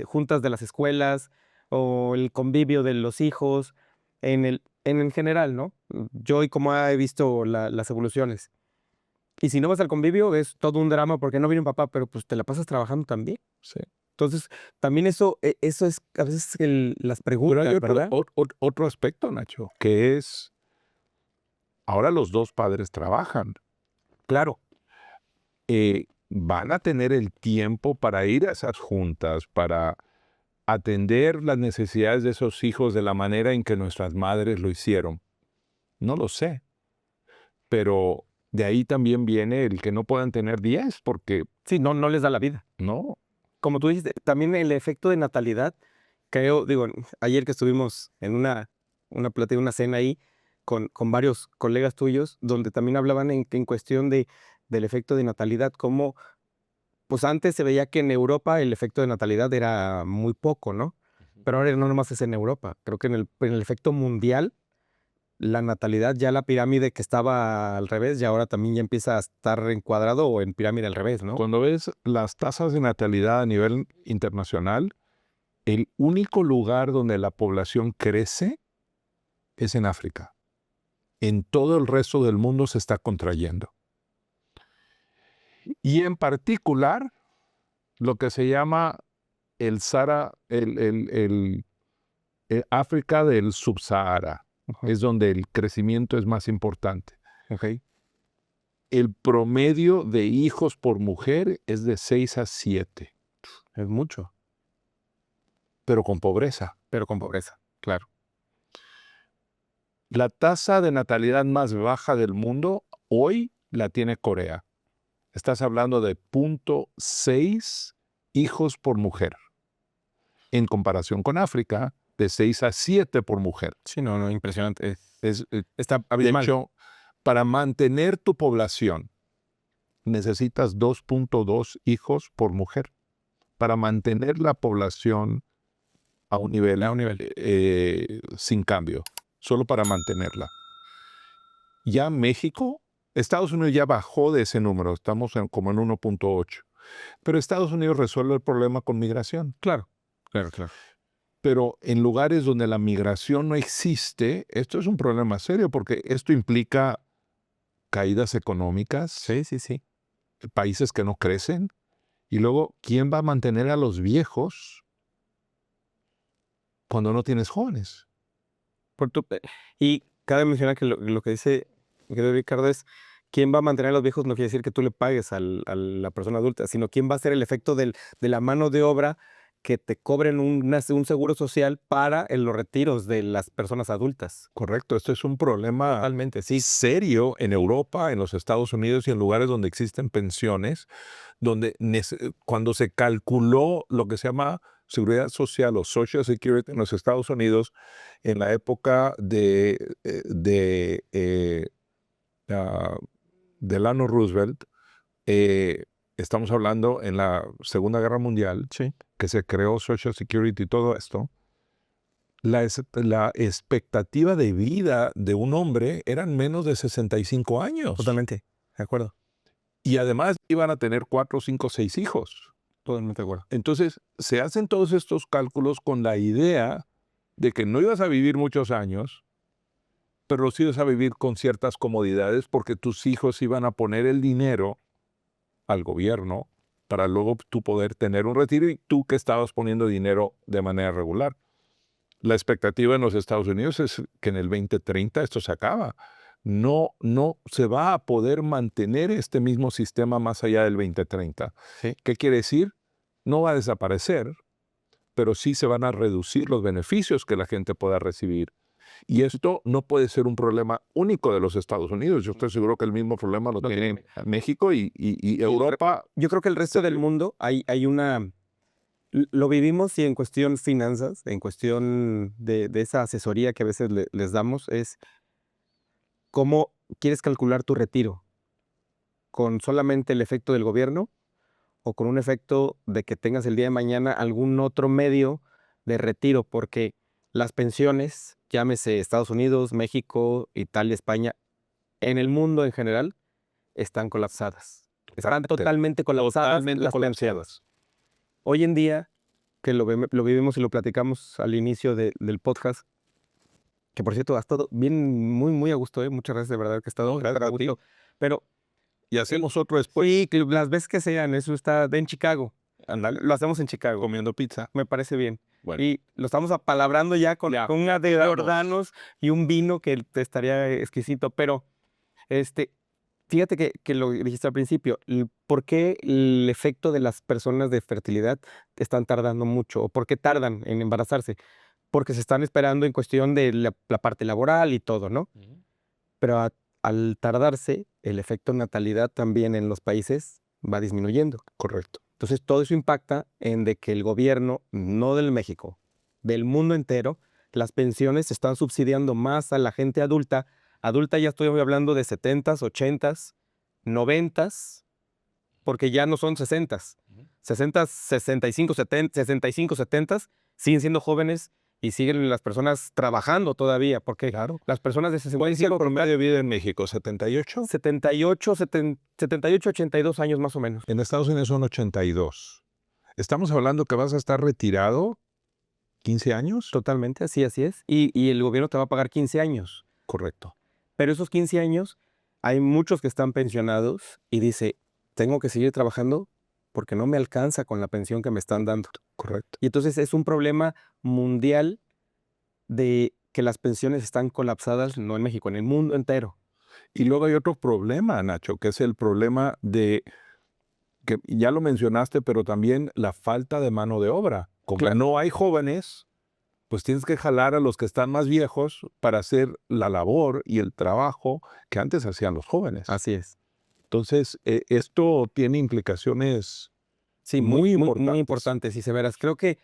juntas de las escuelas o el convivio de los hijos, en general, ¿no? Yo y como he visto las evoluciones. Y si no vas al convivio es todo un drama porque no viene un papá, pero pues te la pasas trabajando también. Sí. Entonces, también eso es a veces las Pero preguntas, hay ¿verdad? otro aspecto, Nacho, que es, ahora los dos padres trabajan. Claro. Van a tener el tiempo para ir a esas juntas, para atender las necesidades de esos hijos de la manera en que nuestras madres lo hicieron. No lo sé. Pero de ahí también viene el que no puedan tener 10, porque Sí, no les da la vida. no. Como tú dijiste, también el efecto de natalidad, creo, digo, ayer que estuvimos en una plática, una cena ahí con varios colegas tuyos, donde también hablaban en cuestión del efecto de natalidad, como pues antes se veía que en Europa el efecto de natalidad era muy poco, ¿no? Pero ahora no nomás es en Europa, creo que en el efecto mundial, la natalidad, ya la pirámide que estaba al revés, y ahora también ya empieza a estar encuadrado o en pirámide al revés, ¿no? Cuando ves las tasas de natalidad a nivel internacional, el único lugar donde la población crece es en África. En todo el resto del mundo se está contrayendo. Y en particular, lo que se llama el África del Subsahara, es donde el crecimiento es más importante. Okay. El promedio de hijos por mujer es de 6 a 7, Es mucho, pero con pobreza. pero con pobreza, claro. La tasa de natalidad más baja del mundo hoy la tiene Corea. Estás hablando de 0.6 hijos por mujer. En comparación con África, de 6 a 7 por mujer. Sí, no, impresionante. Está De abismal. hecho, para mantener tu población, necesitas 2.2 hijos por mujer. Para mantener la población a un nivel, sin cambio, solo para mantenerla. Ya México, Estados Unidos ya bajó de ese número, estamos como en 1.8. Pero Estados Unidos resuelve el problema con migración. Claro, claro, claro. Pero en lugares donde la migración no existe, esto es un problema serio porque esto implica caídas económicas, Sí, sí, sí. países que no crecen, y luego, ¿quién va a mantener a los viejos cuando no tienes jóvenes? Y cabe mencionar que lo que dice mi querido Ricardo es, ¿quién va a mantener a los viejos? No quiere decir que tú le pagues a la persona adulta, sino quién va a ser el efecto de la mano de obra que te cobren un seguro social para los retiros de las personas adultas. Correcto, esto es un problema Totalmente, sí. serio en Europa, en los Estados Unidos y en lugares donde existen pensiones, donde cuando se calculó lo que se llama seguridad social o Social Security en los Estados Unidos en la época de Delano Roosevelt, estamos hablando en la Segunda Guerra Mundial, Sí. que se creó Social Security y todo esto. La expectativa de vida de un hombre eran menos de 65 años. Totalmente, de acuerdo. Y además iban a tener 4, 5, 6 hijos. Totalmente de acuerdo. Entonces, se hacen todos estos cálculos con la idea de que no ibas a vivir muchos años, pero sí ibas a vivir con ciertas comodidades porque tus hijos iban a poner el dinero al gobierno para luego tú poder tener un retiro y tú que estabas poniendo dinero de manera regular. La expectativa en los Estados Unidos es que en el 2030 esto se acaba. no se va a poder mantener este mismo sistema más allá del 2030. Sí. ¿Qué quiere decir? No va a desaparecer, pero sí se van a reducir los beneficios que la gente pueda recibir. Y esto no puede ser un problema único de los Estados Unidos. Yo estoy seguro que el mismo problema lo tiene México y Europa. Yo creo que el resto del mundo hay una... Lo vivimos y en cuestión finanzas, en cuestión de esa asesoría que a veces les damos, es cómo quieres calcular tu retiro. ¿Con solamente el efecto del gobierno o con un efecto de que tengas el día de mañana algún otro medio de retiro? Porque las pensiones, llámese Estados Unidos, México, Italia, España, en el mundo en general, están colapsadas. Están totalmente colapsadas las pensiones. Hoy en día, que lo vivimos y lo platicamos al inicio del podcast, que por cierto, ha estado bien, muy a gusto, muchas gracias de verdad que ha estado a gusto. Pero Y hacemos otro después. sí, que las veces que sean, eso está en Chicago. Andale, Lo hacemos en Chicago. comiendo pizza. Me parece bien. Bueno. Y lo estamos apalabrando ya con una de Jordanos y un vino que te estaría exquisito. Pero, fíjate que lo dijiste al principio, ¿por qué el efecto de las personas de fertilidad están tardando mucho? ¿O por qué tardan en embarazarse? Porque se están esperando en cuestión de la parte laboral y todo, ¿no? Pero al tardarse, el efecto natalidad también en los países va disminuyendo. Correcto. Entonces, todo eso impacta en de que el gobierno, no del México, del mundo entero, las pensiones están subsidiando más a la gente adulta. Adulta ya estoy hablando de 70s, 80s, 90s, porque ya no son 60s. 60s, 65, 70s, siguen siendo jóvenes y siguen las personas trabajando todavía, porque las personas de 65... ¿Cuál promedio de vida en México? ¿78? 78, 82 años más o menos. En Estados Unidos son 82. Estamos hablando que vas a estar retirado 15 años. Totalmente, así es. Y el gobierno te va a pagar 15 años. Correcto. Pero esos 15 años, hay muchos que están pensionados y dice, tengo que seguir trabajando porque no me alcanza con la pensión que me están dando. Correcto. Y entonces es un problema mundial de que las pensiones están colapsadas, no en México, en el mundo entero. Y luego hay otro problema, Nacho, que es el problema de, que ya lo mencionaste, pero también la falta de mano de obra. Como no hay jóvenes, pues tienes que jalar a los que están más viejos para hacer la labor y el trabajo que antes hacían los jóvenes. Así es. Entonces, esto tiene implicaciones muy importantes. Y severas. Creo que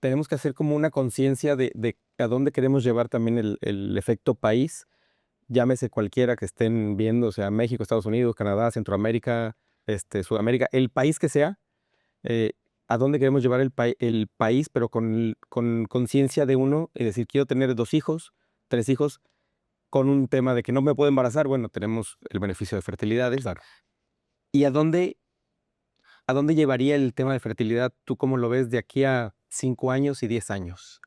tenemos que hacer como una conciencia de a dónde queremos llevar también el efecto país. Llámese cualquiera que estén viendo, o sea, México, Estados Unidos, Canadá, Centroamérica, Sudamérica, el país que sea, a dónde queremos llevar el país, pero con conciencia de uno, y decir, quiero tener 2 hijos, 3 hijos, con un tema de que no me puedo embarazar. Bueno, tenemos el beneficio de fertilidades. Claro. ¿Y a dónde llevaría el tema de fertilidad? ¿Tú cómo lo ves de aquí a 5 años y 10 años?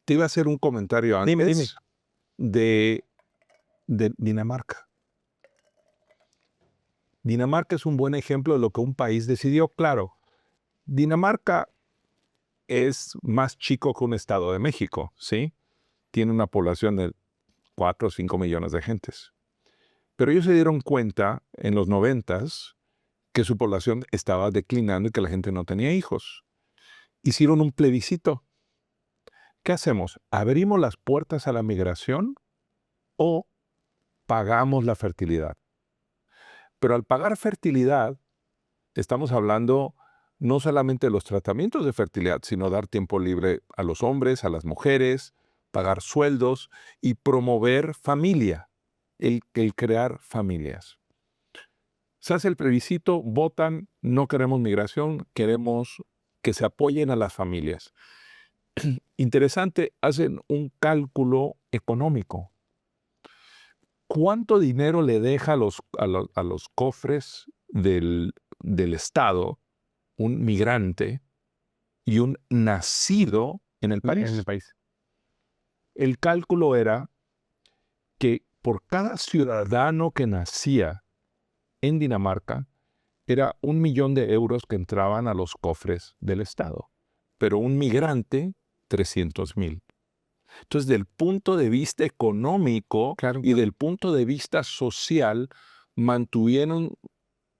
Te iba a hacer un comentario antes. Dime. De Dinamarca. Dinamarca es un buen ejemplo de lo que un país decidió. Claro, Dinamarca es más chico que un estado de México, ¿sí? Tiene una población de 4 o 5 millones de gentes. Pero ellos se dieron cuenta en los 90s que su población estaba declinando y que la gente no tenía hijos. Hicieron un plebiscito. ¿Qué hacemos? ¿Abrimos las puertas a la migración o pagamos la fertilidad? Pero al pagar fertilidad, estamos hablando no solamente de los tratamientos de fertilidad, sino dar tiempo libre a los hombres, a las mujeres, pagar sueldos y promover familia, el crear familias. Se hace el plebiscito, votan, no queremos migración, queremos que se apoyen a las familias. Interesante, hacen un cálculo económico. ¿Cuánto dinero le deja a los cofres del Estado un migrante y un nacido en el país? En el país. El cálculo era que por cada ciudadano que nacía en Dinamarca, era 1 millón de euros que entraban a los cofres del Estado. Pero un migrante, 300,000. Entonces, del punto de vista económico Claro. y del punto de vista social, mantuvieron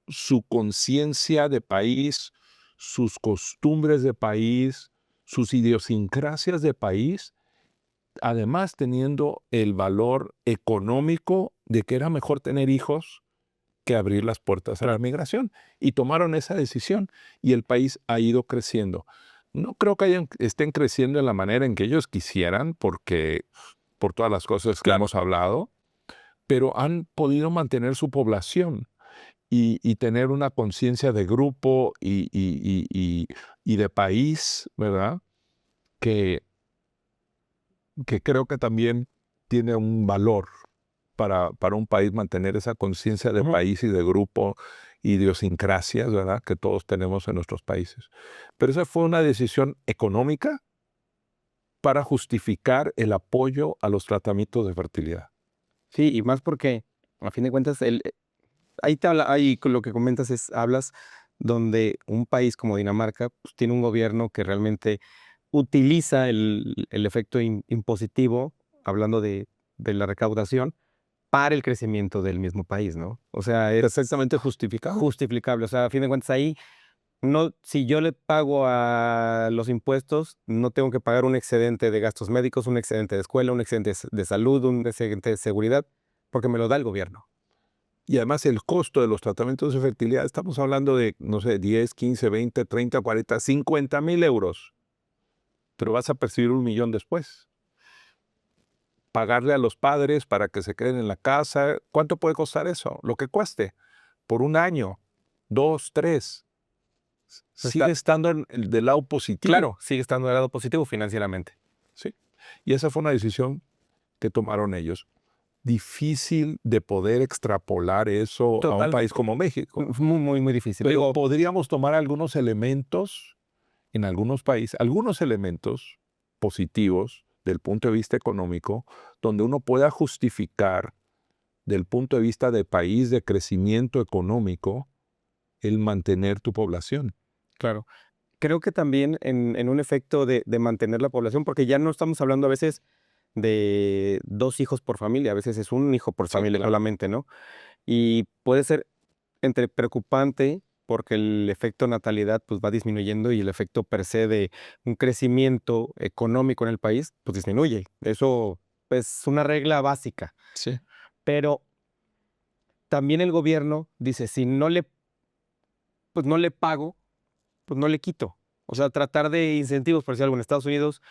su conciencia de país, sus costumbres de país, sus idiosincrasias de país, además teniendo el valor económico de que era mejor tener hijos que abrir las puertas a la migración. Y tomaron esa decisión y el país ha ido creciendo. No creo que estén creciendo en la manera en que ellos quisieran, porque por todas las cosas que hemos hablado, pero han podido mantener su población y tener una conciencia de grupo y de país, ¿verdad? Que creo que también tiene un valor para un país mantener esa conciencia de país y de grupo, idiosincrasias, ¿verdad? Que todos tenemos en nuestros países. Pero esa fue una decisión económica para justificar el apoyo a los tratamientos de fertilidad. Sí, y más porque, a fin de cuentas, ahí con lo que comentas hablas donde un país como Dinamarca pues, tiene un gobierno que realmente utiliza el efecto impositivo, hablando de la recaudación, para el crecimiento del mismo país, ¿no? O sea, es Perfectamente justificado. justificable. O sea, a fin de cuentas, ahí, no, si yo le pago a los impuestos, no tengo que pagar un excedente de gastos médicos, un excedente de escuela, un excedente de salud, un excedente de seguridad, porque me lo da el gobierno. Y además el costo de los tratamientos de fertilidad, estamos hablando de, no sé, 10, 15, 20, 30, 40, 50,000 euros. Pero vas a percibir 1,000,000 después. Pagarle a los padres para que se queden en la casa. ¿Cuánto puede costar eso? Lo que cueste. Por un año, 2, 3. Sigue estando del lado positivo. Claro, sigue estando del lado positivo financieramente. Sí. Y esa fue una decisión que tomaron ellos. Difícil de poder extrapolar eso a un país como México. Muy, muy, muy difícil. Pero Digo, podríamos tomar algunos elementos en algunos países, algunos elementos positivos del punto de vista económico, donde uno pueda justificar del punto de vista de país, de crecimiento económico, el mantener tu población. claro. Creo que también en un efecto de mantener la población, porque ya no estamos hablando a veces de 2 hijos por familia, a veces es un hijo por familia solamente, ¿no? Y puede ser entre preocupante porque el efecto natalidad pues va disminuyendo y el efecto per se de un crecimiento económico en el país pues disminuye. Eso es una regla básica, Sí. pero también el gobierno dice, si pues no le pago, pues no le quito. O sea, tratar de incentivos, por decir algo, en Estados Unidos,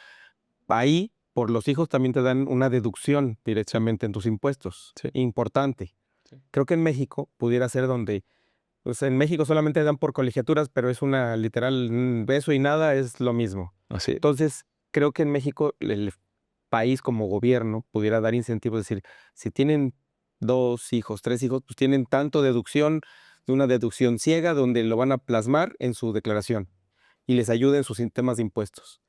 ahí por los hijos también te dan una deducción directamente en tus impuestos. Sí. Importante. Sí. Creo que en México pudiera ser donde, pues en México solamente dan por colegiaturas, pero es una literal, eso y nada es lo mismo. Así. Entonces, creo que en México el país como gobierno pudiera dar incentivos, es decir, si tienen 2 hijos, 3 hijos, pues tienen tanto deducción, de una deducción ciega donde lo van a plasmar en su declaración y les ayude en sus temas de impuestos.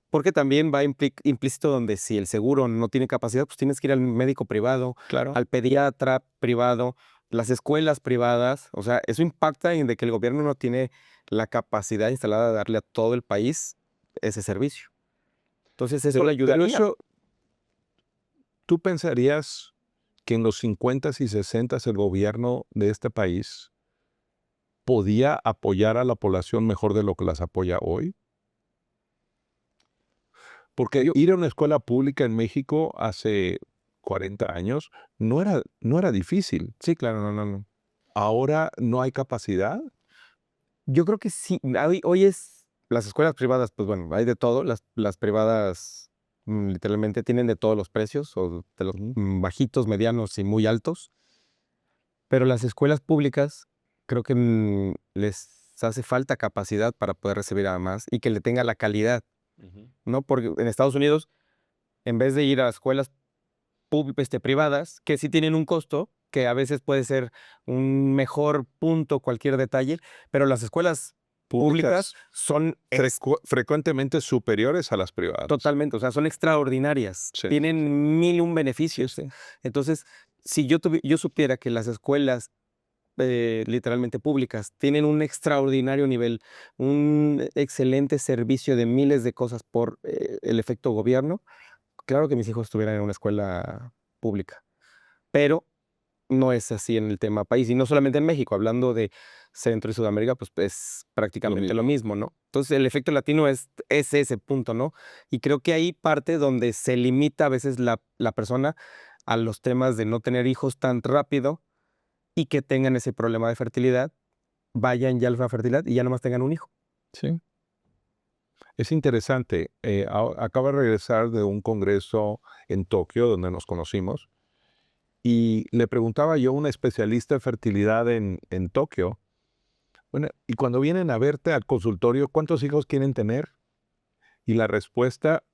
Porque también va implícito donde si el seguro no tiene capacidad, pues tienes que ir al médico privado, Claro. al pediatra privado, las escuelas privadas. O sea, eso impacta en de que el gobierno no tiene la capacidad instalada de darle a todo el país ese servicio. Entonces eso le ayudaría. Pero eso, ¿tú pensarías que en los 50s y 60s el gobierno de este país podía apoyar a la población mejor de lo que las apoya hoy? Porque ir a una escuela pública en México hace 40 años no era difícil. Sí, claro, no. ¿Ahora no hay capacidad? Yo creo que sí. Hoy es las escuelas privadas, pues bueno, hay de todo. Las privadas literalmente tienen de todos los precios, o de los bajitos, medianos y muy altos. Pero las escuelas públicas creo que les hace falta capacidad para poder recibir a más y que le tenga la calidad, ¿no? Porque en Estados Unidos, en vez de ir a escuelas privadas, que sí tienen un costo, que a veces puede ser un mejor punto, cualquier detalle, pero las escuelas públicas son Frecuentemente superiores a las privadas. totalmente, o sea, son extraordinarias, Sí. tienen 1001 beneficios. Entonces, si yo supiera que las escuelas literalmente públicas tienen un extraordinario nivel, un excelente servicio de miles de cosas por el efecto gobierno, claro que mis hijos estuvieran en una escuela pública, pero no es así en el tema país, y no solamente en México, hablando de Centro y Sudamérica, pues es prácticamente lo mismo, ¿no? Entonces, el efecto latino es ese punto, ¿no? Y creo que ahí parte donde se limita a veces la persona a los temas de no tener hijos tan rápido y que tengan ese problema de fertilidad, vayan ya a la fertilidad y ya nomás tengan un hijo. Sí. Es interesante. Acabo de regresar de un congreso en Tokio donde nos conocimos y le preguntaba yo a una especialista de fertilidad en Tokio, bueno, y cuando vienen a verte al consultorio, ¿cuántos hijos quieren tener? Y la respuesta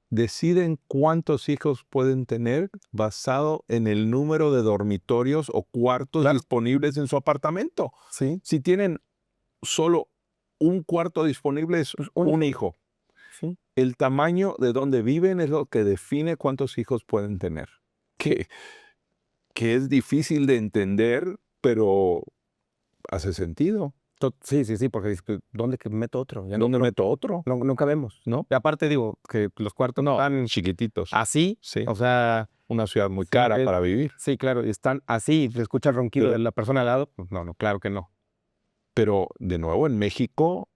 deciden cuántos hijos pueden tener basado en el número de dormitorios o cuartos disponibles en su apartamento. Sí, Si tienen solo un cuarto disponible, es un hijo. sí. El tamaño de donde viven es lo que define cuántos hijos pueden tener. Que es difícil de entender, pero hace sentido. Sí, porque dices, pues, ¿dónde que meto otro? Ya ¿Dónde meto otro? no cabemos, ¿No? Y aparte digo que los cuartos No, están chiquititos. así, Sí. o sea, Una ciudad muy sí, cara para vivir. sí, claro, y están así, se escucha el ronquido Pero- de la persona al lado, pues no, claro que no. Pero de nuevo en México,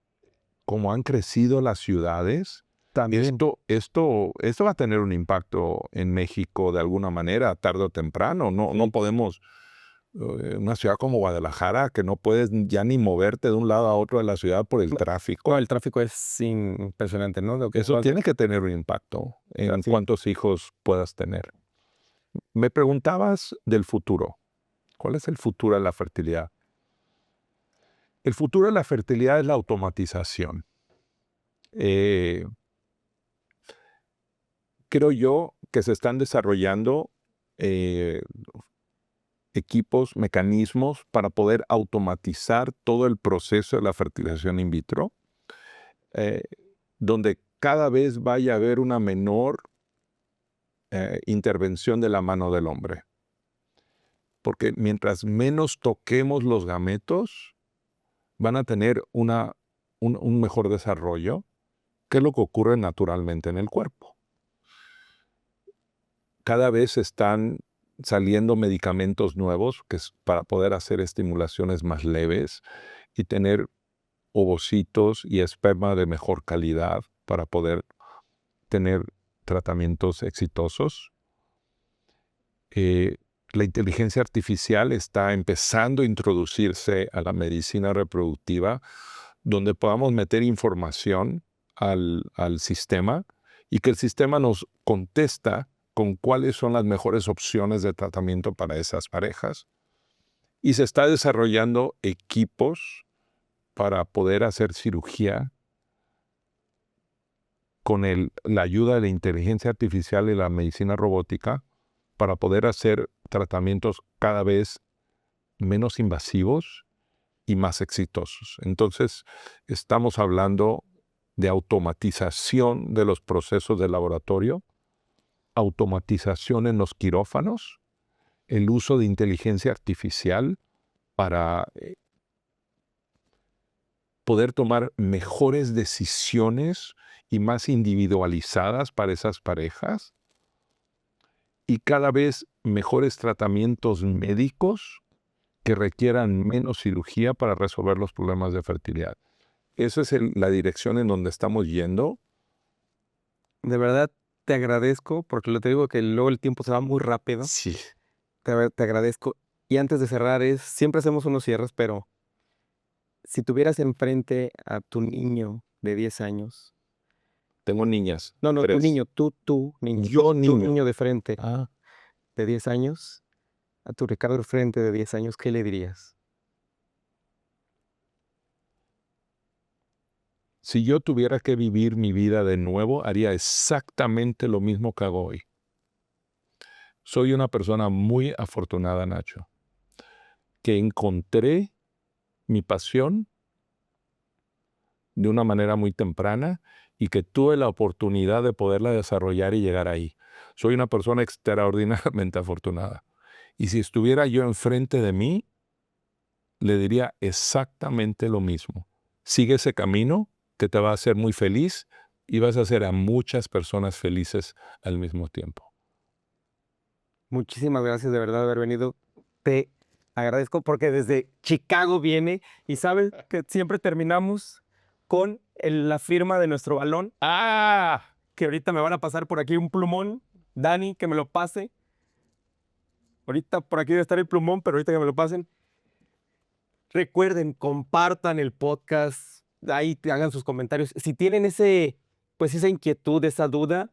como han crecido las ciudades, También. esto va a tener un impacto en México de alguna manera, tarde o temprano. No podemos, una ciudad como Guadalajara, que no puedes ya ni moverte de un lado a otro de la ciudad por el tráfico. No, el tráfico es impresionante, ¿no? Lo que Eso vas- tiene que tener un impacto en Sí. cuántos hijos puedas tener. Me preguntabas del futuro. ¿Cuál es el futuro de la fertilidad? El futuro de la fertilidad es la automatización. Creo yo que se están desarrollando equipos, mecanismos para poder automatizar todo el proceso de la fertilización in vitro, donde cada vez vaya a haber una menor intervención de la mano del hombre. Porque mientras menos toquemos los gametos, van a tener un mejor desarrollo, que es lo que ocurre naturalmente en el cuerpo. Cada vez están saliendo medicamentos nuevos para poder hacer estimulaciones más leves y tener ovocitos y esperma de mejor calidad para poder tener tratamientos exitosos. La inteligencia artificial está empezando a introducirse a la medicina reproductiva, donde podamos meter información al sistema y que el sistema nos contesta con cuáles son las mejores opciones de tratamiento para esas parejas. Y se está desarrollando equipos para poder hacer cirugía con la ayuda de la inteligencia artificial y la medicina robótica para poder hacer tratamientos cada vez menos invasivos y más exitosos. Entonces, estamos hablando de automatización de los procesos de laboratorio, automatización en los quirófanos, el uso de inteligencia artificial para poder tomar mejores decisiones y más individualizadas para esas parejas, y cada vez mejores tratamientos médicos que requieran menos cirugía para resolver los problemas de fertilidad. Esa es la dirección en donde estamos yendo. De verdad te agradezco, porque te digo que luego el tiempo se va muy rápido. Sí. Te agradezco. Y antes de cerrar siempre hacemos unos cierres, pero si tuvieras enfrente a tu niño de 10 años, Tengo niñas. no, tu 3. niño, tú, niño, Yo, tu niño. niño de frente Ah, de 10 años, a tu Ricardo de frente de 10 años, ¿qué le dirías? si yo tuviera que vivir mi vida de nuevo, haría exactamente lo mismo que hago hoy. Soy una persona muy afortunada, Nacho, que encontré mi pasión de una manera muy temprana y que tuve la oportunidad de poderla desarrollar y llegar ahí. Soy una persona extraordinariamente afortunada. Y si estuviera yo enfrente de mí, le diría exactamente lo mismo. Sigue ese camino que te va a hacer muy feliz, y vas a hacer a muchas personas felices al mismo tiempo. Muchísimas gracias de verdad de haber venido. Te agradezco porque desde Chicago viene y sabes que siempre terminamos con la firma de nuestro balón. Que ahorita me van a pasar por aquí un plumón. Dani, que me lo pase. Ahorita por aquí debe estar el plumón, pero ahorita que me lo pasen. Recuerden, compartan el podcast. Ahí hagan sus comentarios. Si tienen esa inquietud, esa duda,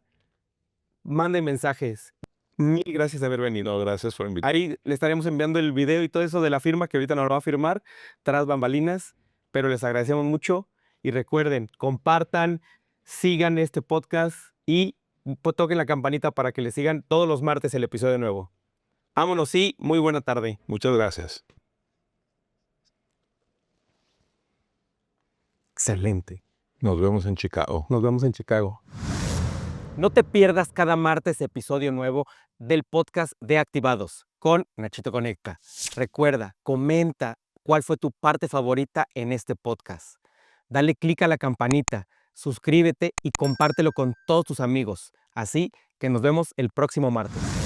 manden mensajes. Mil gracias de haber venido. No, gracias por invitarme. Ahí le estaremos enviando el video y todo eso de la firma que ahorita nos lo va a firmar tras bambalinas, pero les agradecemos mucho y recuerden, compartan, sigan este podcast y toquen la campanita para que les sigan todos los martes el episodio nuevo. Vámonos y muy buena tarde. Muchas gracias. Excelente. Nos vemos en Chicago. Nos vemos en Chicago. No te pierdas cada martes episodio nuevo del podcast de Activados con Nachito Conecta. Recuerda, comenta cuál fue tu parte favorita en este podcast. Dale click a la campanita, suscríbete y compártelo con todos tus amigos. Así que nos vemos el próximo martes.